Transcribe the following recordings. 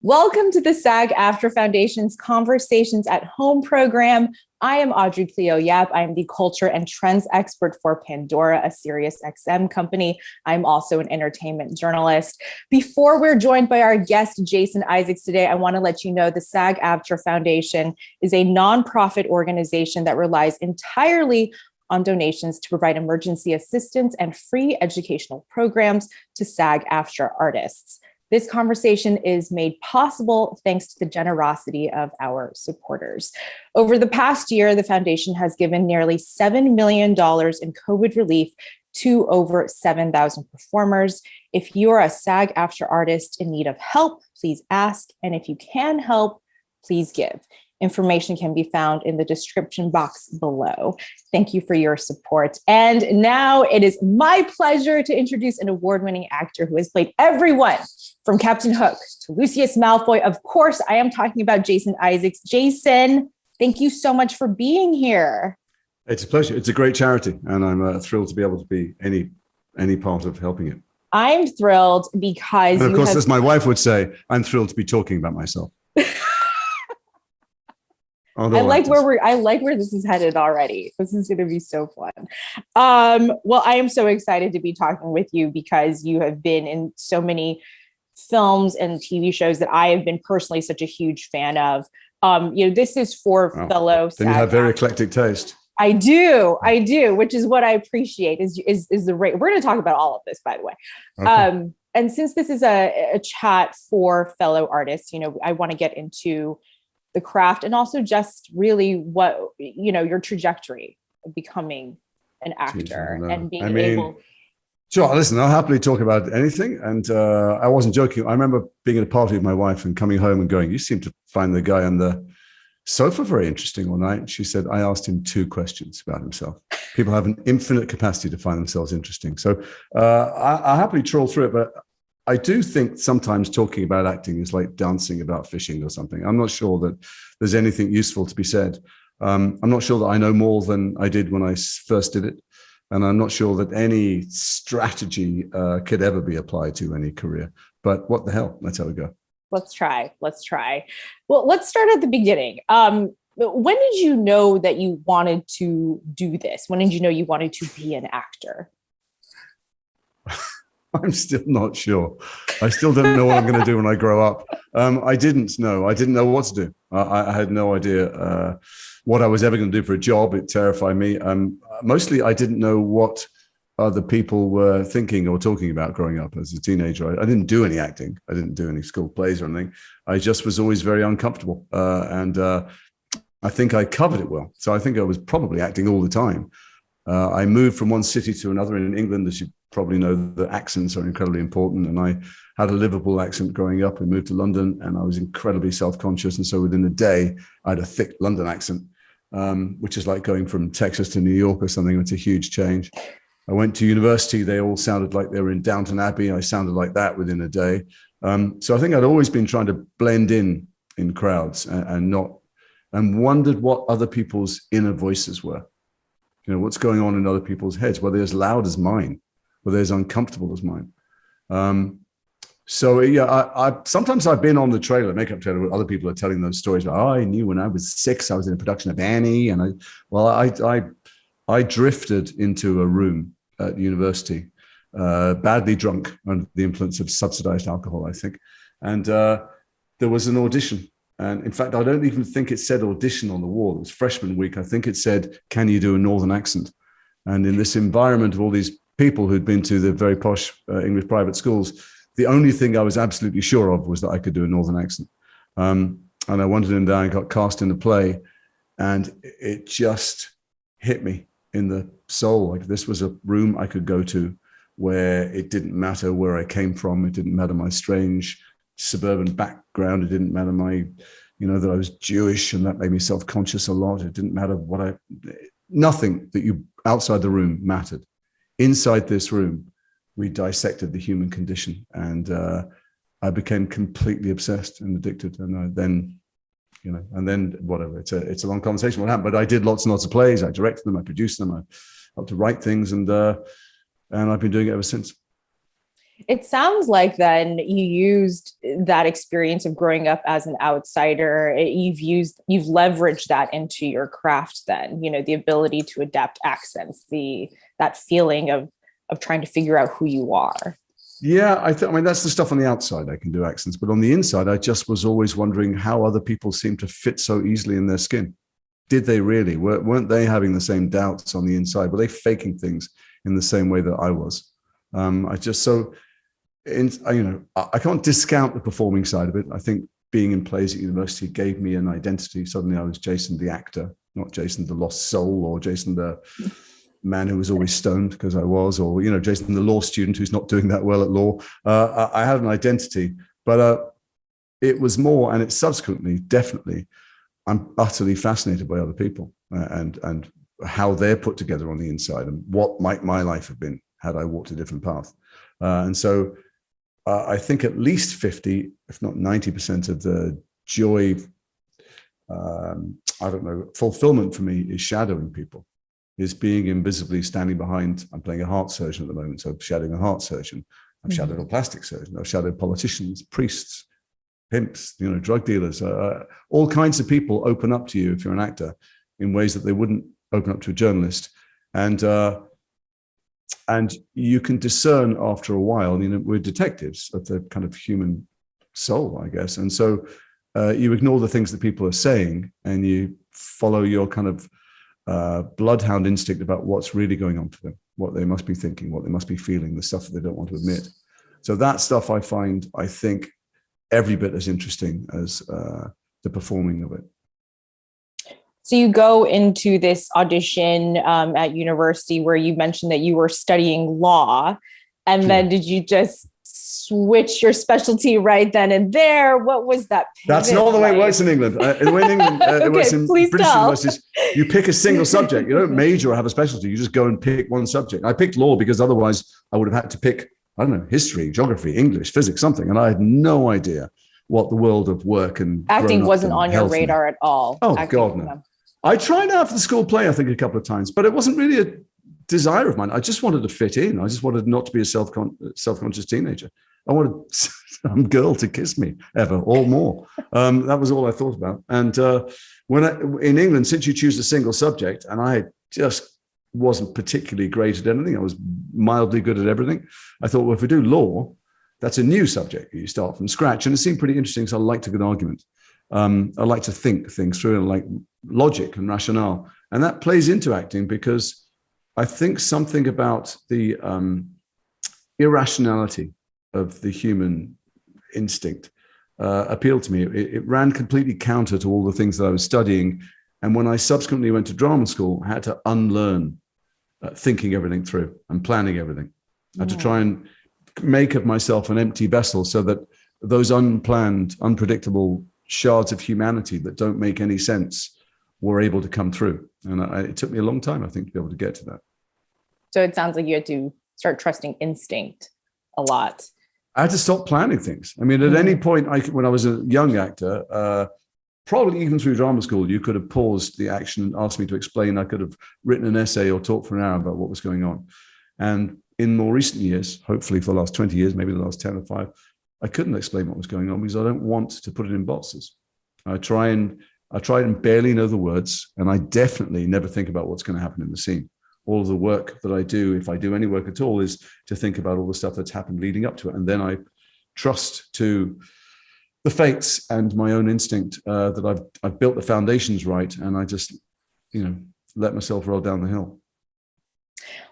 Welcome to the SAG-AFTRA Foundation's Conversations at Home program. I am Audrey Cleo Yap. I am the culture and trends expert for Pandora, a Sirius XM company. I'm also an entertainment journalist. Before we're joined by our guest, Jason Isaacs, today, I want to let you know the SAG-AFTRA Foundation is a nonprofit organization that relies entirely on donations to provide emergency assistance and free educational programs to SAG-AFTRA artists. This conversation is made possible thanks to the generosity of our supporters. Over the past year, the foundation has given nearly $7 million in COVID relief to over 7,000 performers. If you're a SAG-AFTRA artist in need of help, please ask. And if you can help, please give. Information can be found in the description box below. Thank you for your support. And now it is my pleasure to introduce an award-winning actor who has played everyone from Captain Hook to Lucius Malfoy. Of course, I am talking about Jason Isaacs. Jason, thank you so much for being here. It's a pleasure. It's a great charity, and I'm thrilled to be able to be any part of helping it. I'm thrilled because, and of course, as my wife would say, I'm thrilled to be talking about myself. I like where this is headed already. This is going to be so fun. Well, I am so excited to be talking with you because you have been in so many films and TV shows that I have been personally such a huge fan of. This is for fellow. Then you have very eclectic taste. I do, which is what I appreciate. Is the rate. We're going to talk about all of this, by the way. Okay. And since this is a chat for fellow artists, I want to get into the craft and also just really what, your trajectory of becoming an actor and being able. Sure, listen, I'll happily talk about anything. And I wasn't joking. I remember being at a party with my wife and coming home and going, you seem to find the guy on the sofa very interesting all night. She said, I asked him 2 questions about himself. People have an infinite capacity to find themselves interesting. So I'll happily trawl through it, but I do think sometimes talking about acting is like dancing about fishing or something. I'm not sure that there's anything useful to be said. I'm not sure that I know more than I did when I first did it. And I'm not sure that any strategy could ever be applied to any career. But what the hell? Let's have a go. Let's try. Well, let's start at the beginning. When did you know that you wanted to do this? When did you know you wanted to be an actor? I'm still not sure. I still don't know what I'm going to do when I grow up. I didn't know what to do. I had no idea what I was ever going to do for a job. It terrified me. Mostly, I didn't know what other people were thinking or talking about growing up as a teenager. I didn't do any acting. I didn't do any school plays or anything. I just was always very uncomfortable. And I think I covered it well. So I think I was probably acting all the time. I moved from one city to another in England. As you probably know, the accents are incredibly important. And I had a Liverpool accent growing up. We moved to London and I was incredibly self-conscious. And so within a day, I had a thick London accent, which is like going from Texas to New York or something. It's a huge change. I went to university. They all sounded like they were in Downton Abbey. I sounded like that within a day. So I think I'd always been trying to blend in crowds and wondered what other people's inner voices were. What's going on in other people's heads? Were they as loud as mine? Were they as uncomfortable as mine? Sometimes I've been on the makeup trailer, where other people are telling those stories. I knew when I was 6, I was in a production of Annie, and I drifted into a room at university, badly drunk under the influence of subsidized alcohol, I think, and there was an audition. And in fact, I don't even think it said audition on the wall. It was freshman week. I think it said, can you do a Northern accent? And in this environment of all these people who'd been to the very posh English private schools, the only thing I was absolutely sure of was that I could do a Northern accent. And I wandered in there and got cast in a play. And it just hit me in the soul. Like this was a room I could go to where it didn't matter where I came from. It didn't matter my strange suburban background. It didn't matter that I was Jewish, and that made me self-conscious a lot. It didn't matter nothing that you outside the room mattered. Inside this room, we dissected the human condition, and I became completely obsessed and addicted. And then whatever. It's a long conversation what happened, but I did lots and lots of plays. I directed them, I produced them, I helped to write things, and I've been doing it ever since. It sounds like then you used that experience of growing up as an outsider. You've leveraged that into your craft then, the ability to adapt accents, that feeling of trying to figure out who you are. Yeah, I mean, that's the stuff on the outside. I can do accents, but on the inside, I just was always wondering how other people seem to fit so easily in their skin. Did they really? Weren't they having the same doubts on the inside? Were they faking things in the same way that I was? I can't discount the performing side of it. I think being in plays at university gave me an identity. Suddenly I was Jason the actor, not Jason the lost soul, or Jason the man who was always stoned, because I was, or, Jason the law student who's not doing that well at law. I had an identity, but it was more, and it's subsequently, definitely, I'm utterly fascinated by other people and how they're put together on the inside, and what might my life have been had I walked a different path. And so I think at least 50, if not 90% of the joy, fulfillment for me is shadowing people, is being invisibly standing behind. I'm playing a heart surgeon at the moment, so I'm shadowing a heart surgeon. I've shadowed a plastic surgeon. I've shadowed politicians, priests, pimps, drug dealers. All kinds of people open up to you if you're an actor in ways that they wouldn't open up to a journalist. And you can discern after a while, we're detectives of the kind of human soul, I guess. And so you ignore the things that people are saying, and you follow your kind of bloodhound instinct about what's really going on for them, what they must be thinking, what they must be feeling, the stuff that they don't want to admit. So that stuff I think every bit as interesting as the performing of it. So you go into this audition at university where you mentioned that you were studying law, and then did you just switch your specialty right then and there? What was that? That's not the way it works in England. The way in England it works in British universities, you pick a single subject. You don't major or have a specialty. You just go and pick one subject. I picked law because otherwise I would have had to pick, history, geography, English, physics, something. And I had no idea what the world of work and acting wasn't on your radar at all. Oh, God, no. I tried out for the school play, I think, a couple of times, but it wasn't really a desire of mine. I just wanted to fit in. I just wanted not to be a self-conscious teenager. I wanted some girl to kiss me ever or more. That was all I thought about. And in England, since you choose a single subject, and I just wasn't particularly great at anything, I was mildly good at everything. I thought, well, if we do law, that's a new subject. You start from scratch. And it seemed pretty interesting, so I liked a good argument. I like to think things through, and like logic and rationale. And that plays into acting, because I think something about the irrationality of the human instinct appealed to me. It ran completely counter to all the things that I was studying. And when I subsequently went to drama school, I had to unlearn thinking everything through and planning everything. I had to try and make of myself an empty vessel, so that those unplanned, unpredictable shards of humanity that don't make any sense were able to come through. And it took me a long time, I think, to be able to get to that. So it sounds like you had to start trusting instinct a lot. I had to stop planning things. I mean, at any point, when I was a young actor, probably even through drama school, you could have paused the action and asked me to explain. I could have written an essay or talked for an hour about what was going on. And in more recent years, hopefully for the last 20 years, maybe the last 10 or 5, I couldn't explain what was going on, because I don't want to put it in boxes. I try and barely know the words, and I definitely never think about what's going to happen in the scene. All of the work that I do, if I do any work at all, is to think about all the stuff that's happened leading up to it. And then I trust to the fates and my own instinct that I've built the foundations right, and I just, let myself roll down the hill.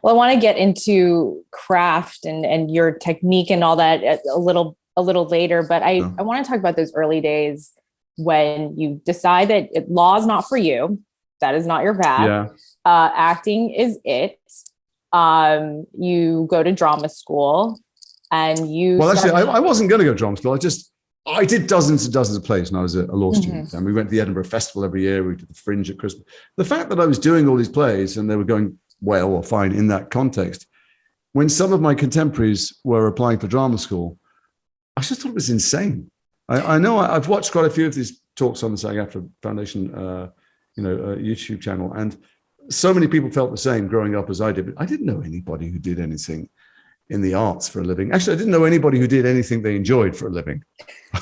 Well, I want to get into craft and your technique and all that a little later, but I want to talk about those early days when you decide that law is not for you. That is not your path. Yeah. Acting is it. You go to drama school, and you. Well, actually, I wasn't going to go to drama school. I did dozens and dozens of plays when I was a law student, and we went to the Edinburgh Festival every year. We did the Fringe at Christmas. The fact that I was doing all these plays and they were going well or fine in that context, when some of my contemporaries were applying for drama school, I just thought it was insane. I know I've watched quite a few of these talks on the SAG-AFTRA Foundation, YouTube channel, and so many people felt the same growing up as I did. But I didn't know anybody who did anything in the arts for a living. Actually, I didn't know anybody who did anything they enjoyed for a living.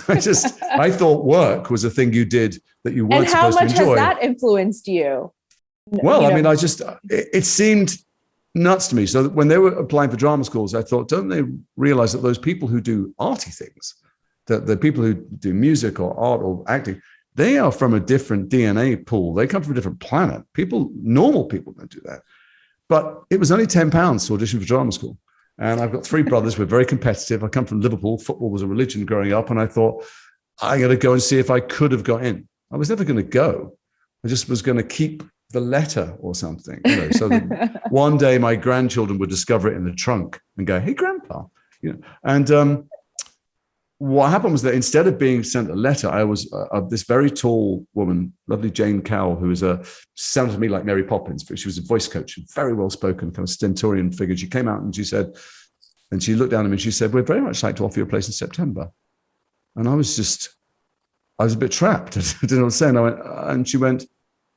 I thought work was a thing you did that you weren't supposed to enjoy. And how much has that influenced you? Well, I mean, it seemed nuts to me. So when they were applying for drama schools, I thought, don't they realize that those people who do arty things, that the people who do music or art or acting, they are from a different DNA pool. They come from a different planet. Normal people don't do that. But it was only £10 to audition for drama school. And I've got 3 brothers. We're very competitive. I come from Liverpool. Football was a religion growing up. And I thought, I'm going to go and see if I could have got in. I was never going to go. I just was going to keep the letter or something. So that one day my grandchildren would discover it in the trunk and go, hey, Grandpa. And what happened was that instead of being sent a letter, I was this very tall woman, lovely Jane Cowell, who sounded to me like Mary Poppins. She was a voice coach, very well spoken, kind of stentorian figure. She came out and she said, and she looked down at me and she said, we'd very much like to offer you a place in September. And I was a bit trapped. I didn't know what to say. And she went,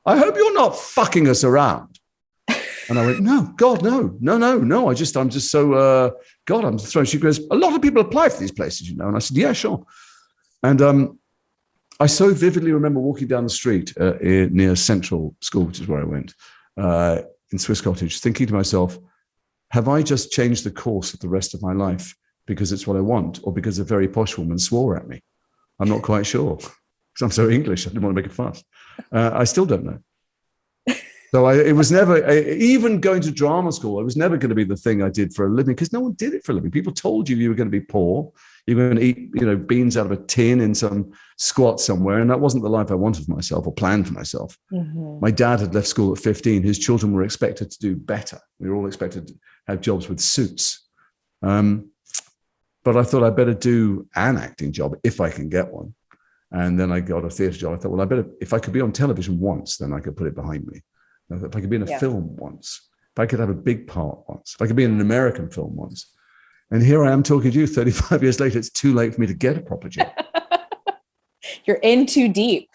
I hope you're not fucking us around. And I went, no, God, no. I'm just so, God, I'm thrown. She goes, a lot of people apply for these places, And I said, yeah, sure. And I so vividly remember walking down the street near Central School, which is where I went, in Swiss Cottage, thinking to myself, have I just changed the course of the rest of my life because it's what I want, or because a very posh woman swore at me? I'm not quite sure, because I'm so English. I didn't want to make a fuss. I still don't know. So it was never, even going to drama school, it was never going to be the thing I did for a living, because no one did it for a living. People told you were going to be poor. You were going to eat, beans out of a tin in some squat somewhere. And that wasn't the life I wanted for myself or planned for myself. Mm-hmm. My dad had left school at 15. His children were expected to do better. We were all expected to have jobs with suits. But I thought I'd better do an acting job if I can get one. And then I got a theatre job. I thought, well, if I could be on television once, then I could put it behind me. If I could be in a film once, if I could have a big part once, if I could be in an American film once. And here I am talking to you 35 years later. It's too late for me to get a proper job. You're in too deep.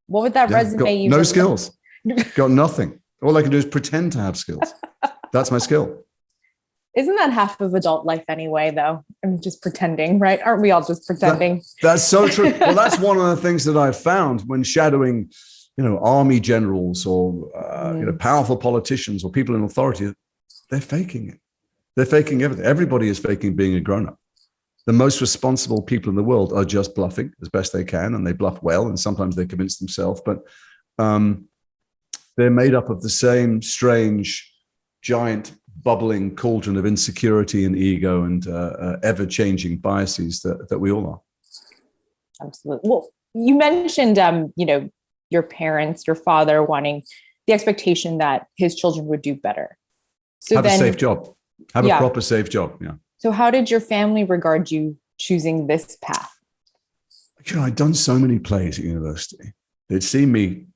What would that resume you? No skills. Got nothing. All I can do is pretend to have skills. That's my skill. Isn't that half of adult life anyway, though? I'm just pretending, right? Aren't we all just pretending? That's so true. Well, that's one of the things that I've found when shadowing, army generals or, powerful politicians or people in authority. They're faking it. They're faking everything. Everybody is faking being a grown-up. The most responsible people in the world are just bluffing as best they can, and they bluff well, and sometimes they convince themselves, but they're made up of the same strange, giant, bubbling cauldron of insecurity and ego and ever-changing biases that we all are. Absolutely. Well, you mentioned, your parents, your father wanting the expectation that his children would do better. So have a safe job. Have a proper safe job. Yeah. So how did your family regard you choosing this path? I'd done so many plays at university. They'd seen me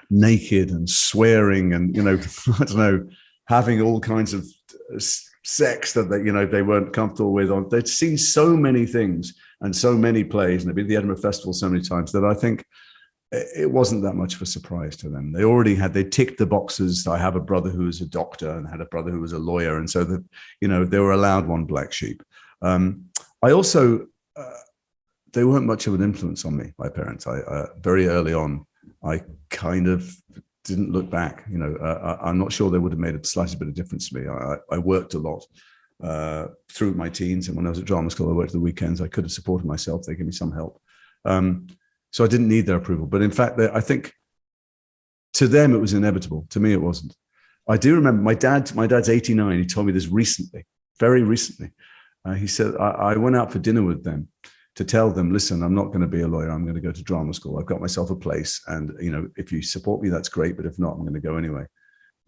naked and swearing and, I don't know, having all kinds of sex that they weren't comfortable with. They'd seen so many things and so many plays, and they'd been at the Edinburgh Festival so many times that I think it wasn't that much of a surprise to them. They ticked the boxes. I have a brother who was a doctor and had a brother who was a lawyer. And so that, they were allowed one black sheep. I also, they weren't much of an influence on me, my parents. I very early on, I kind of didn't look back. I'm not sure they would have made a slightest bit of difference to me. I worked a lot through my teens. And when I was at drama school, I worked the weekends. I could have supported myself. They gave me some help. So I didn't need their approval. But in fact, I think to them, it was inevitable. To me, it wasn't. I do remember my dad's 89. He told me this recently, very recently. He said, I went out for dinner with them to tell them, listen, I'm not going to be a lawyer. I'm going to go to drama school. I've got myself a place. And, if you support me, that's great. But if not, I'm going to go anyway.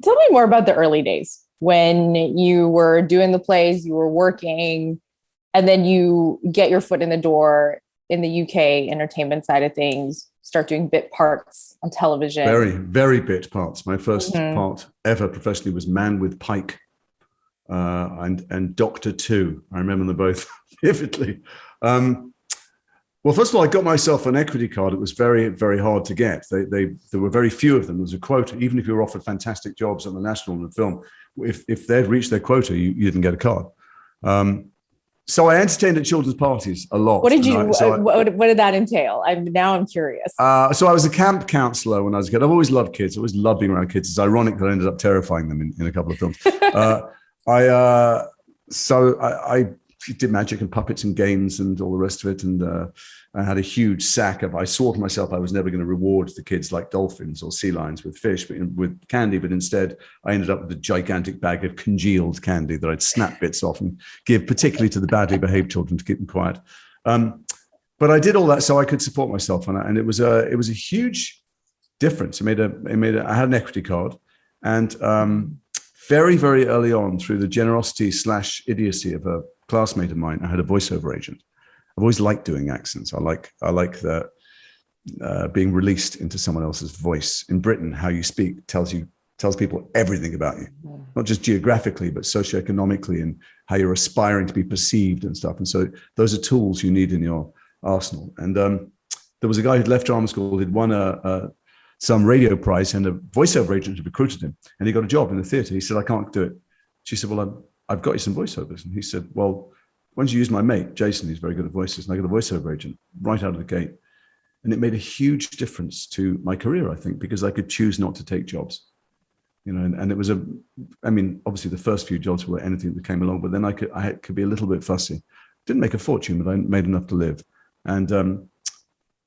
Tell me more about the early days when you were doing the plays, you were working, and then you get your foot in the door in the UK entertainment side of things, start doing bit parts on television. Very, very bit parts. My first part ever professionally was Man with Pike and Doctor 2. I remember them both vividly. Well, first of all, I got myself an equity card. It was very, very hard to get. There were very few of them. There was a quota. Even if you were offered fantastic jobs on the national and the film, if they'd reached their quota, you didn't get a card. So I entertained at children's parties a lot. What did you? What did that entail? I'm curious. So I was a camp counselor when I was a kid. I've always loved kids. I always loved being around kids. It's ironic that I ended up terrifying them in a couple of films. I did magic and puppets and games and all the rest of it. And I had a huge sack of, I swore to myself I was never going to reward the kids like dolphins or sea lions with fish, but with candy. But instead, I ended up with a gigantic bag of congealed candy that I'd snap bits off and give particularly to the badly behaved children to keep them quiet. But I did all that so I could support myself. And it was a huge difference. I had an equity card. And very, very early on, through the generosity / idiocy of a classmate of mine, I had a voiceover agent. I've always liked doing accents. I like the being released into someone else's voice. In Britain, how you speak tells people everything about you, not just geographically, but socioeconomically, and how you're aspiring to be perceived and stuff. And so those are tools you need in your arsenal. And there was a guy who'd left drama school, who'd won some radio prize, and a voiceover agent had recruited him, and he got a job in the theatre. He said, "I can't do it." She said, "Well, I've got you some voiceovers." And he said, "Well, why don't you use my mate, Jason? He's very good at voices." And I got a voiceover agent right out of the gate. And it made a huge difference to my career, I think, because I could choose not to take jobs. And it was obviously the first few jobs were anything that came along, but then I could be a little bit fussy. Didn't make a fortune, but I made enough to live. And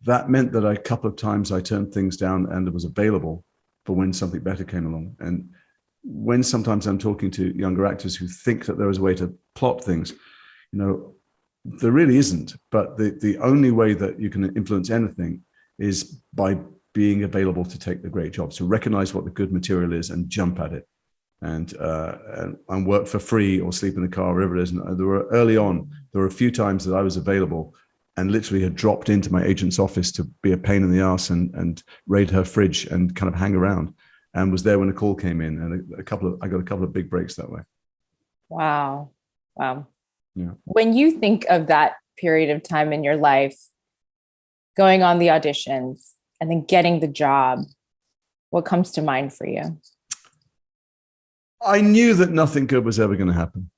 that meant that a couple of times I turned things down and it was available for when something better came along. And when sometimes I'm talking to younger actors who think that there is a way to plot things, there really isn't. But the only way that you can influence anything is by being available to take the great jobs, to recognize what the good material is and jump at it, and work for free or sleep in the car, wherever it is. And there were a few times that I was available and literally had dropped into my agent's office to be a pain in the ass and raid her fridge and kind of hang around, and was there when a call came in. And I got a couple of big breaks that way. Wow. Yeah. When you think of that period of time in your life, going on the auditions and then getting the job, what comes to mind for you? I knew that nothing good was ever going to happen.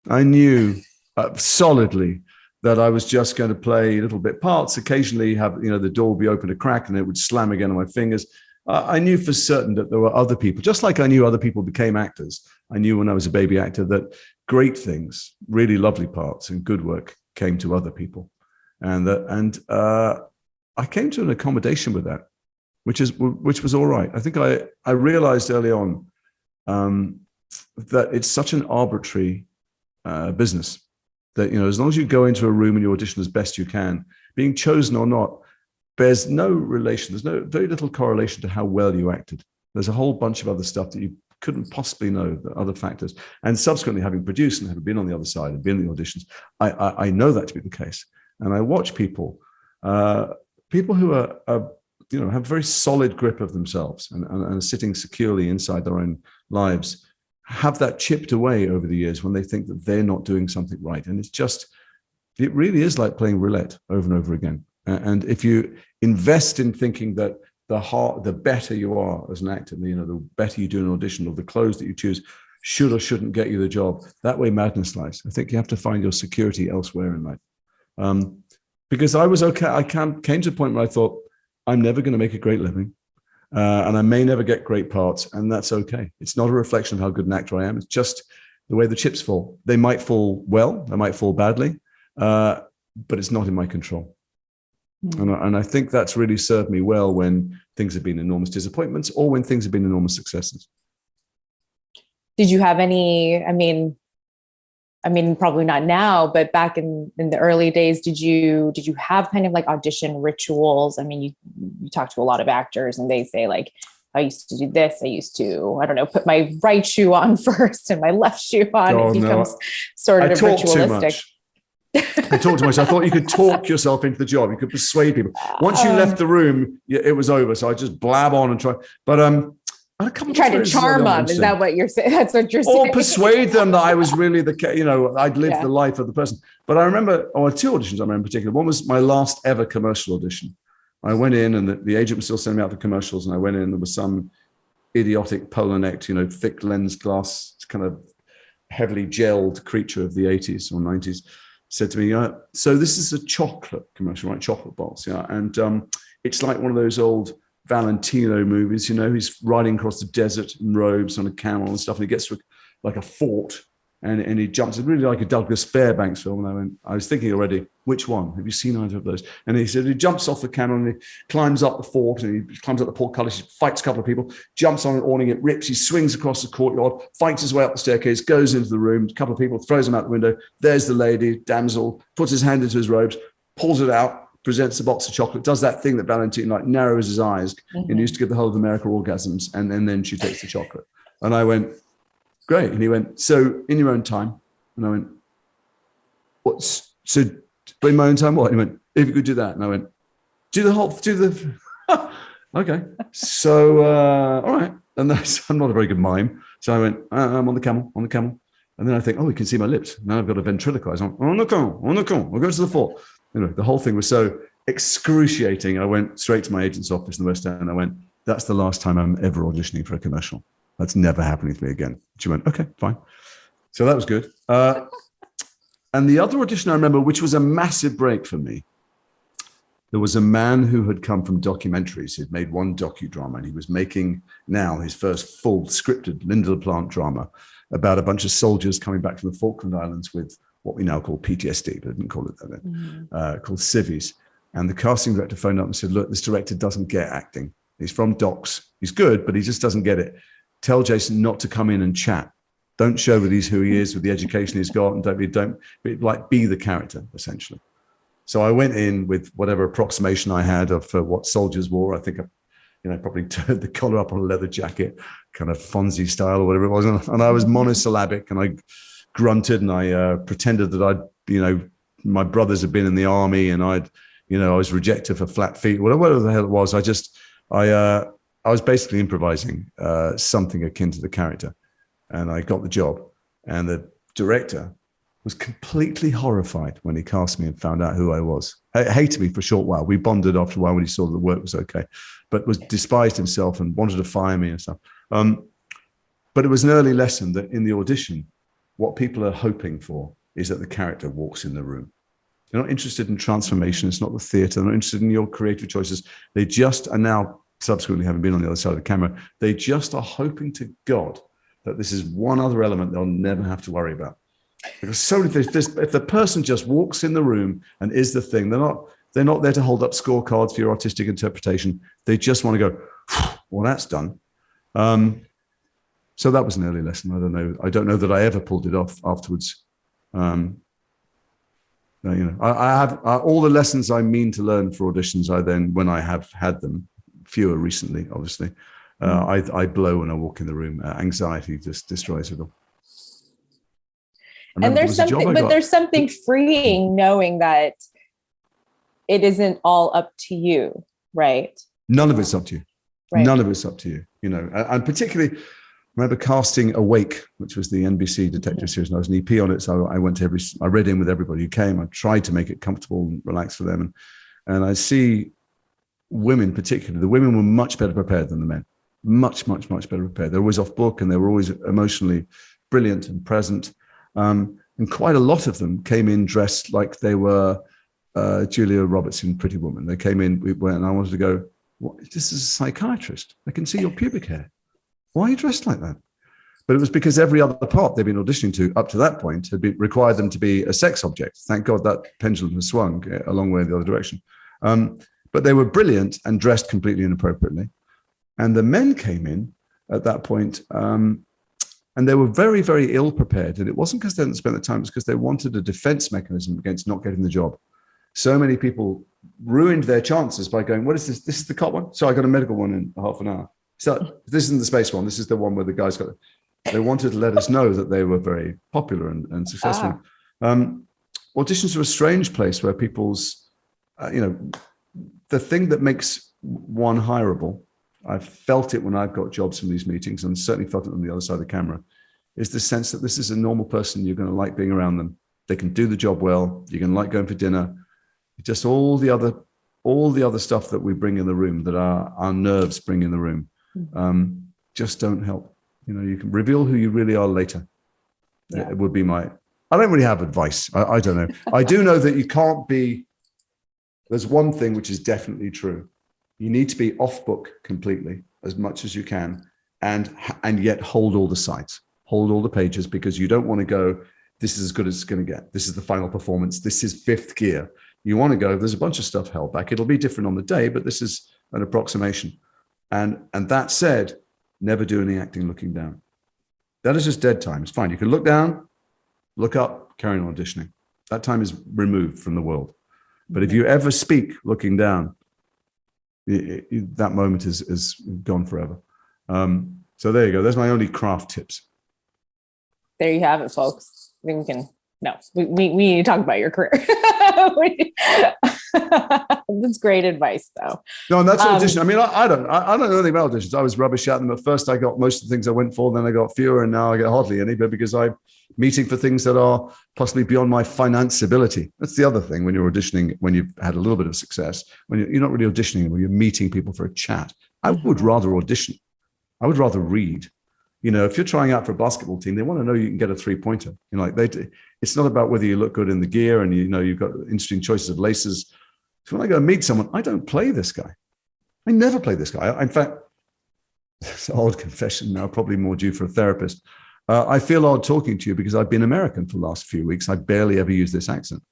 I knew solidly that I was just going to play little bit parts, occasionally have, the door would be open a crack and it would slam again on my fingers. I knew for certain that there were other people, just like I knew other people became actors. I knew when I was a baby actor that great things, really lovely parts and good work came to other people. And I came to an accommodation with that, which was all right. I think I realized early on that it's such an arbitrary business that, as long as you go into a room and you audition as best you can, being chosen or not bears no relation. There's very little correlation to how well you acted. There's a whole bunch of other stuff that you couldn't possibly know, the other factors. And subsequently, having produced and having been on the other side and been in the auditions, I know that to be the case. And I watch people who are have a very solid grip of themselves and are sitting securely inside their own lives, have that chipped away over the years when they think that they're not doing something right. And it really is like playing roulette over and over again. And if you invest in thinking that the better you are as an actor, the better you do an audition, or the clothes that you choose should or shouldn't get you the job, that way madness lies. I think you have to find your security elsewhere in life. Because I was okay. I came to a point where I thought, I'm never going to make a great living. And I may never get great parts, and that's okay. It's not a reflection of how good an actor I am. It's just the way the chips fall. They might fall well, they might fall badly, but it's not in my control. And I think that's really served me well when things have been enormous disappointments or when things have been enormous successes. Did you have any, probably not now, but back in the early days, did you have kind of like audition rituals? You talk to a lot of actors and they say like, I used to do this. I used to, put my right shoe on first and my left shoe on. It becomes sort of ritualistic. I talked too much. I thought you could talk yourself into the job. You could persuade people. Once you left the room, it was over. So I just blab on and try. But I try to charm them. Is that what you're saying? That's what you're saying. Or persuade them that I was really I'd lived the life of the person. But I remember, two auditions I remember in particular. One was my last ever commercial audition. I went in and the agent was still sending me out for commercials. And I went in, there was some idiotic polo necked, thick lens glass kind of heavily gelled creature of the 80s or 90s, said to me, so this is a chocolate commercial, right? Chocolate box, yeah. And it's like one of those old Valentino movies, you know, he's riding across the desert in robes on a camel and stuff, and he gets to like a fort, and he jumps. It's really like a Douglas Fairbanks film. And I was thinking already, which one? Have you seen either of those? And he said he jumps off the camel and he climbs up the fort, and he climbs up the portcullis, he fights a couple of people, jumps on an awning, it rips, he swings across the courtyard, fights his way up the staircase, goes into the room, a couple of people, throws him out the window. There's the lady, damsel, puts his hand into his robes, pulls it out, presents a box of chocolate, does that thing that Valentino, like, narrows his eyes and used to give the whole of America orgasms, and then she takes the chocolate. And I went, great. And he went, so in your own time. And I went, what's, so in my own time, what? And he went, if you could do that. And I went, okay. So, all right. And I'm not a very good mime. So I went, I'm on the camel. And then I think, oh, we can see my lips. Now I've got to ventriloquize. On the camel. We'll go to the fort. Anyway, the whole thing was so excruciating. I went straight to my agent's office in the West End. I went, that's the last time I'm ever auditioning for a commercial. That's never happening to me again. She went, okay, fine. So that was good. And the other audition I remember, which was a massive break for me, there was a man who had come from documentaries. He'd made one docudrama, and he was making now his first full scripted Linda LaPlante drama about a bunch of soldiers coming back from the Falkland Islands with what we now call PTSD, but I didn't call it that then, called civvies. And the casting director phoned up and said, look, this director doesn't get acting. He's from docs. He's good, but he just doesn't get it. Tell Jason not to come in and chat. Don't show that he's who he is with the education he's got, and don't be the character, essentially. So I went in with whatever approximation I had of what soldiers wore. I think I probably turned the collar up on a leather jacket, kind of Fonzie style or whatever it was. And I was monosyllabic, and I grunted, and I pretended that my brothers had been in the army, and I was rejected for flat feet, whatever the hell it was. I was basically improvising something akin to the character, and I got the job. And the director was completely horrified when he cast me and found out who I was. He hated me for a short while. We bonded after a while when he saw that the work was okay, but was despised himself and wanted to fire me and stuff. But it was an early lesson that in the audition, what people are hoping for is that the character walks in the room. They're not interested in transformation. It's not the theater. They're not interested in your creative choices. They just are now, subsequently having been on the other side of the camera, they just are hoping to God that this is one other element they'll never have to worry about. Because so if the person just walks in the room and is the thing, they're not there to hold up scorecards for your artistic interpretation. They just want to go, well, that's done. So that was an early lesson. I don't know that I ever pulled it off afterwards. I have all the lessons I mean to learn for auditions. When I have had them, fewer recently, obviously, I blow when I walk in the room. Anxiety just destroys it all. And there's something freeing knowing that it isn't all up to you, right? None of it's up to you. Right. None of it's up to you, and particularly, I remember casting Awake, which was the NBC detective series, and I was an EP on it. So I went to I read in with everybody who came. I tried to make it comfortable and relaxed for them. And I see women, particularly, the women were much better prepared than the men. Much, much, much better prepared. They were always off book, and they were always emotionally brilliant and present. And quite a lot of them came in dressed like they were Julia Roberts in Pretty Woman. They came in, and I wanted to go, this is a psychiatrist. I can see your pubic hair. Why are you dressed like that? But it was because every other part they've been auditioning to up to that point had required them to be a sex object. Thank God that pendulum has swung a long way in the other direction. But they were brilliant and dressed completely inappropriately. And the men came in at that point, and they were very, very ill prepared. And it wasn't because they hadn't spent the time, it's because they wanted a defense mechanism against not getting the job. So many people ruined their chances by going, what is this? This is the cop one? So I got a medical one in half an hour. So this isn't the space one. This is the one where the guys got, they wanted to let us know that they were very popular and successful. Auditions are a strange place where people's, the thing that makes one hireable, I've felt it when I've got jobs from these meetings, and certainly felt it on the other side of the camera, is the sense that this is a normal person. You're going to like being around them. They can do the job well. You're going to like going for dinner. Just all the other stuff that we bring in the room, that our nerves bring in the room, just don't help. You can reveal who you really are later. Yeah. It would be I don't really have advice. I don't know. I do know that you can't be, there's one thing which is definitely true. You need to be off book completely as much as you can, and yet hold all the sides, hold all the pages, because you don't want to go, this is as good as it's going to get. This is the final performance. This is fifth gear. You want to go, there's a bunch of stuff held back. It'll be different on the day, but this is an approximation. And that said, never do any acting looking down. That is just dead time. It's fine. You can look down, look up, carry on auditioning. That time is removed from the world. But if you ever speak looking down, that moment is gone forever. So there you go. There's my only craft tips. There you have it, folks. I think we can. No, we need to talk about your career. That's great advice, though. No, and that's audition. I mean, I don't know anything about auditions. I was rubbish at them at first. I got most of the things I went for, then I got fewer, and now I get hardly any. But because I'm meeting for things that are possibly beyond my financeability. That's the other thing when you're auditioning. When you've had a little bit of success, when you're not really auditioning, when you're meeting people for a chat. I would rather audition. I would rather read. You know, if you're trying out for a basketball team, they want to know you can get a 3-pointer. You know, it's not about whether you look good in the gear and, you know, you've got interesting choices of laces. So when I go meet someone, I don't play this guy. I never play this guy. In fact, it's an odd confession now, probably more due for a therapist. I feel odd talking to you because I've been American for the last few weeks. I barely ever use this accent.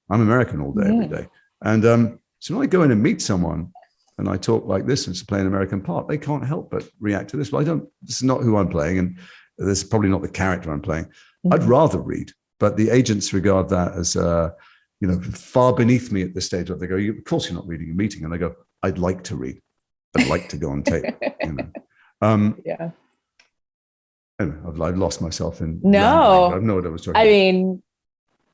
I'm American all day, every day. And so when I go in and meet someone, and I talk like this and to play an American part, they can't help but react to this. Well, this is not who I'm playing, and this is probably not the character I'm playing. I'd rather read, but the agents regard that as, you know, far beneath me at this stage. They go, of course you're not reading a meeting. And I go, I'd like to read. I'd like to go on tape. You know? Yeah. Anyway, I've lost myself in. No, I have no idea what I was talking I about. mean,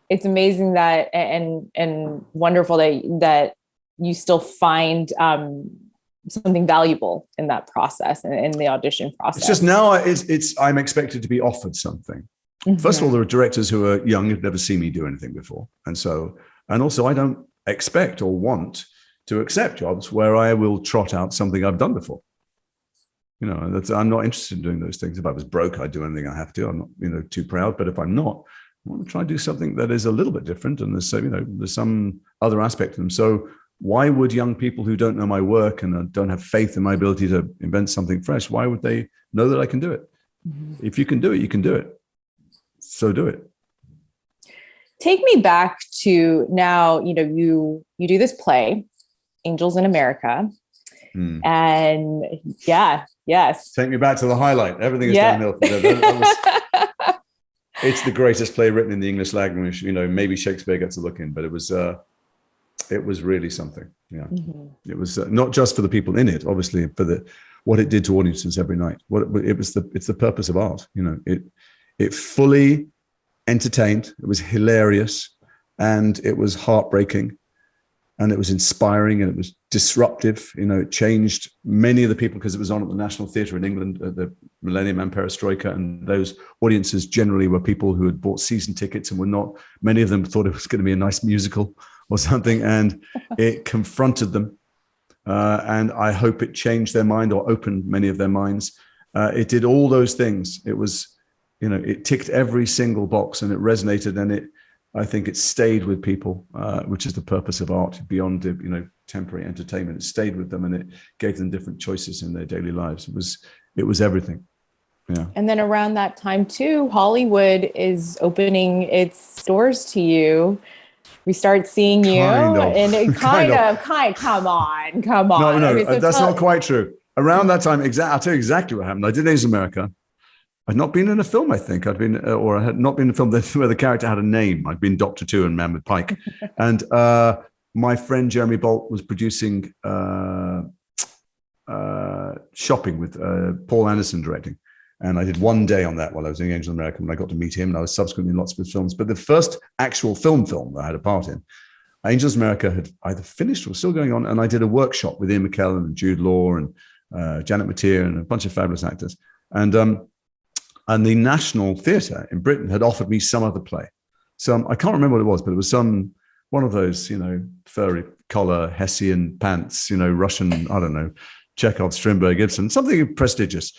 it's amazing that and wonderful that you still find something valuable in that process and in the audition process. It's just now I'm expected to be offered something. First of all, there are directors who are young, who've never seen me do anything before. And also I don't expect or want to accept jobs where I will trot out something I've done before. You know, I'm not interested in doing those things. If I was broke, I'd do anything I have to. I'm not, you know, too proud. But if I'm not, I want to try and do something that is a little bit different. And there's some other aspect to them. So why would young people who don't know my work and don't have faith in my ability to invent something fresh, why would they know that I can do it? If you can do it, you can do it. So do it. Take me back to now, you know, you do this play, Angels in America. And yes. Take me back to the highlight. Everything is downhill. It's the greatest play written in the English language. You know, maybe Shakespeare gets a look in, but it was really something. Yeah, it was not just for the people in it, obviously, for what it did to audiences every night. It's the purpose of art. You know, it fully entertained. It was hilarious, and it was heartbreaking, and it was inspiring, and it was disruptive. You know, it changed many of the people because it was on at the National Theatre in England at the Millennium and Perestroika, and those audiences generally were people who had bought season tickets and were not. Many of them thought it was going to be a nice musical or something, and it confronted them. And I hope it changed their mind or opened many of their minds. It did all those things. It was, you know, it ticked every single box, and it resonated, and I think it stayed with people, which is the purpose of art beyond, you know, temporary entertainment. It stayed with them, and it gave them different choices in their daily lives. It was everything. Yeah. And then around that time too, Hollywood is opening its doors to you. We start seeing you, and it come on. No, okay, so that's not quite true. Around that time, I'll tell you exactly what happened. I did Angels in America. I'd not been in a film, I think. I had not been in a film where the character had a name. I'd been Dr. Two and Man with Pike. And my friend Jeremy Bolt was producing Shopping with Paul Anderson directing. And I did one day on that while I was doing Angels in America, and I got to meet him, and I was subsequently in lots of his films. But the first actual film that I had a part in, Angels in America had either finished or was still going on, and I did a workshop with Ian McKellen and Jude Law and Janet Mateer and a bunch of fabulous actors. And the National Theatre in Britain had offered me some other play. I can't remember what it was, but it was one of those, you know, furry collar, Hessian pants, you know, Russian, I don't know, Chekhov, Strindberg, Ibsen, something prestigious.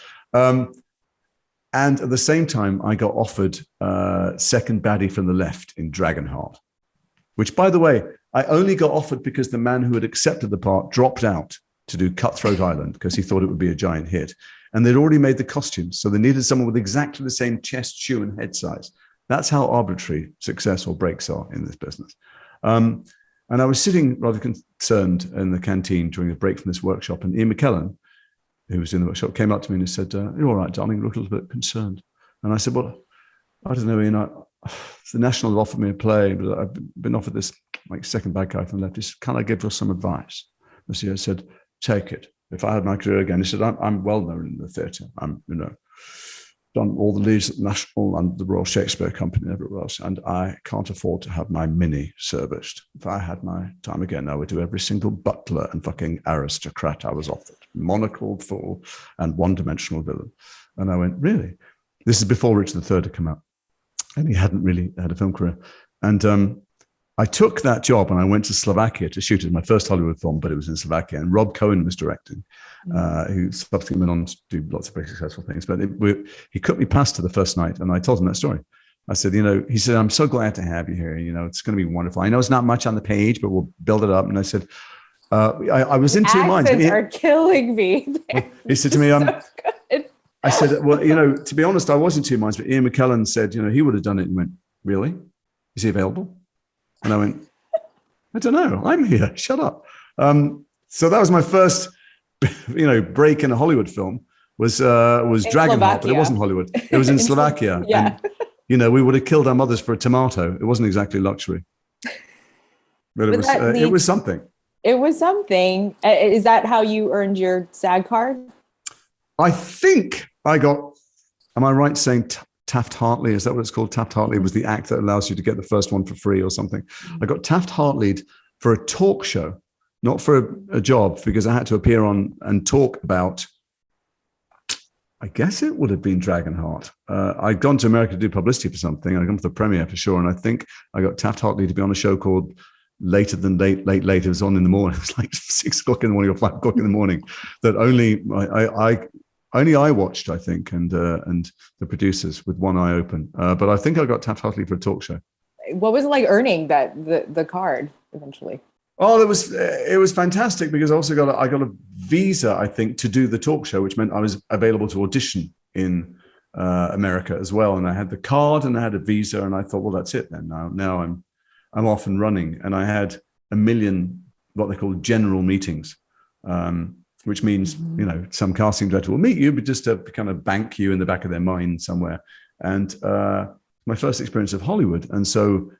And at the same time, I got offered second baddie from the left in Dragonheart, which, by the way, I only got offered because the man who had accepted the part dropped out to do Cutthroat Island because he thought it would be a giant hit. And they'd already made the costumes. So they needed someone with exactly the same chest, shoe, and head size. That's how arbitrary success or breaks are in this business. And I was sitting rather concerned in the canteen during a break from this workshop. And Ian McKellen, who was in the workshop, came up to me and he said, "You're all right, darling, you look a little bit concerned." And I said, "Well, I don't know, Ian, the National have offered me a play, but I've been offered this like second bad guy from the left. He said, can I give you some advice?" The CEO said, "Take it. If I had my career again," he said, I'm well known in the theatre. I'm, done all the leads at the National and the Royal Shakespeare Company and everywhere else, and I can't afford to have my mini serviced. If I had my time again, I would do every single butler and fucking aristocrat I was offered. Monocled fool and one-dimensional villain." And I went, "Really?" This is before Richard III had come out, and he hadn't really had a film career. And I took that job and I went to Slovakia to shoot it, my first Hollywood film, but it was in Slovakia. And Rob Cohen was directing, who subsequently went on to do lots of very successful things. But he cut me past to the first night, and I told him that story. I said, he said, "I'm so glad to have you here. It's going to be wonderful. I know it's not much on the page, but we'll build it up." And I said, I was in two minds. Accents are killing me. He said to me, I said, "Well, to be honest, I was in two minds." But Ian McKellen said, he would have done it. And went, "Really? Is he available?" And I went, "I don't know. I'm here. Shut up." So that was my first, break in a Hollywood film was Dragonheart, but it wasn't Hollywood. It was in Slovakia. Yeah. And, we would have killed our mothers for a tomato. It wasn't exactly luxury, but it was something. It was something. Is that how you earned your SAG card? I think I got, am I right saying Taft-Hartley? Is that what it's called? Taft-Hartley was the act that allows you to get the first one for free or something. I got Taft-Hartley'd for a talk show, not for a job, because I had to appear on and talk about, I guess it would have been Dragonheart. I'd gone to America to do publicity for something. I'd gone for the premiere for sure. And I think I got Taft-Hartley to be on a show called Later Than Late. It was on in the morning. It was like 6 o'clock in the morning or 5 o'clock in the morning that only I watched, I think, and the producers with one eye open. But I think I got Taft-Hartley for a talk show. What was it like earning the card eventually? Oh, it was fantastic because I also got a visa, I think, to do the talk show, which meant I was available to audition in America as well. And I had the card and I had a visa, and I thought, well, that's it then. Now I'm off and running, and I had 1 million what they call general meetings. Which means, some casting director will meet you, but just to kind of bank you in the back of their mind somewhere. And my first experience of Hollywood. And so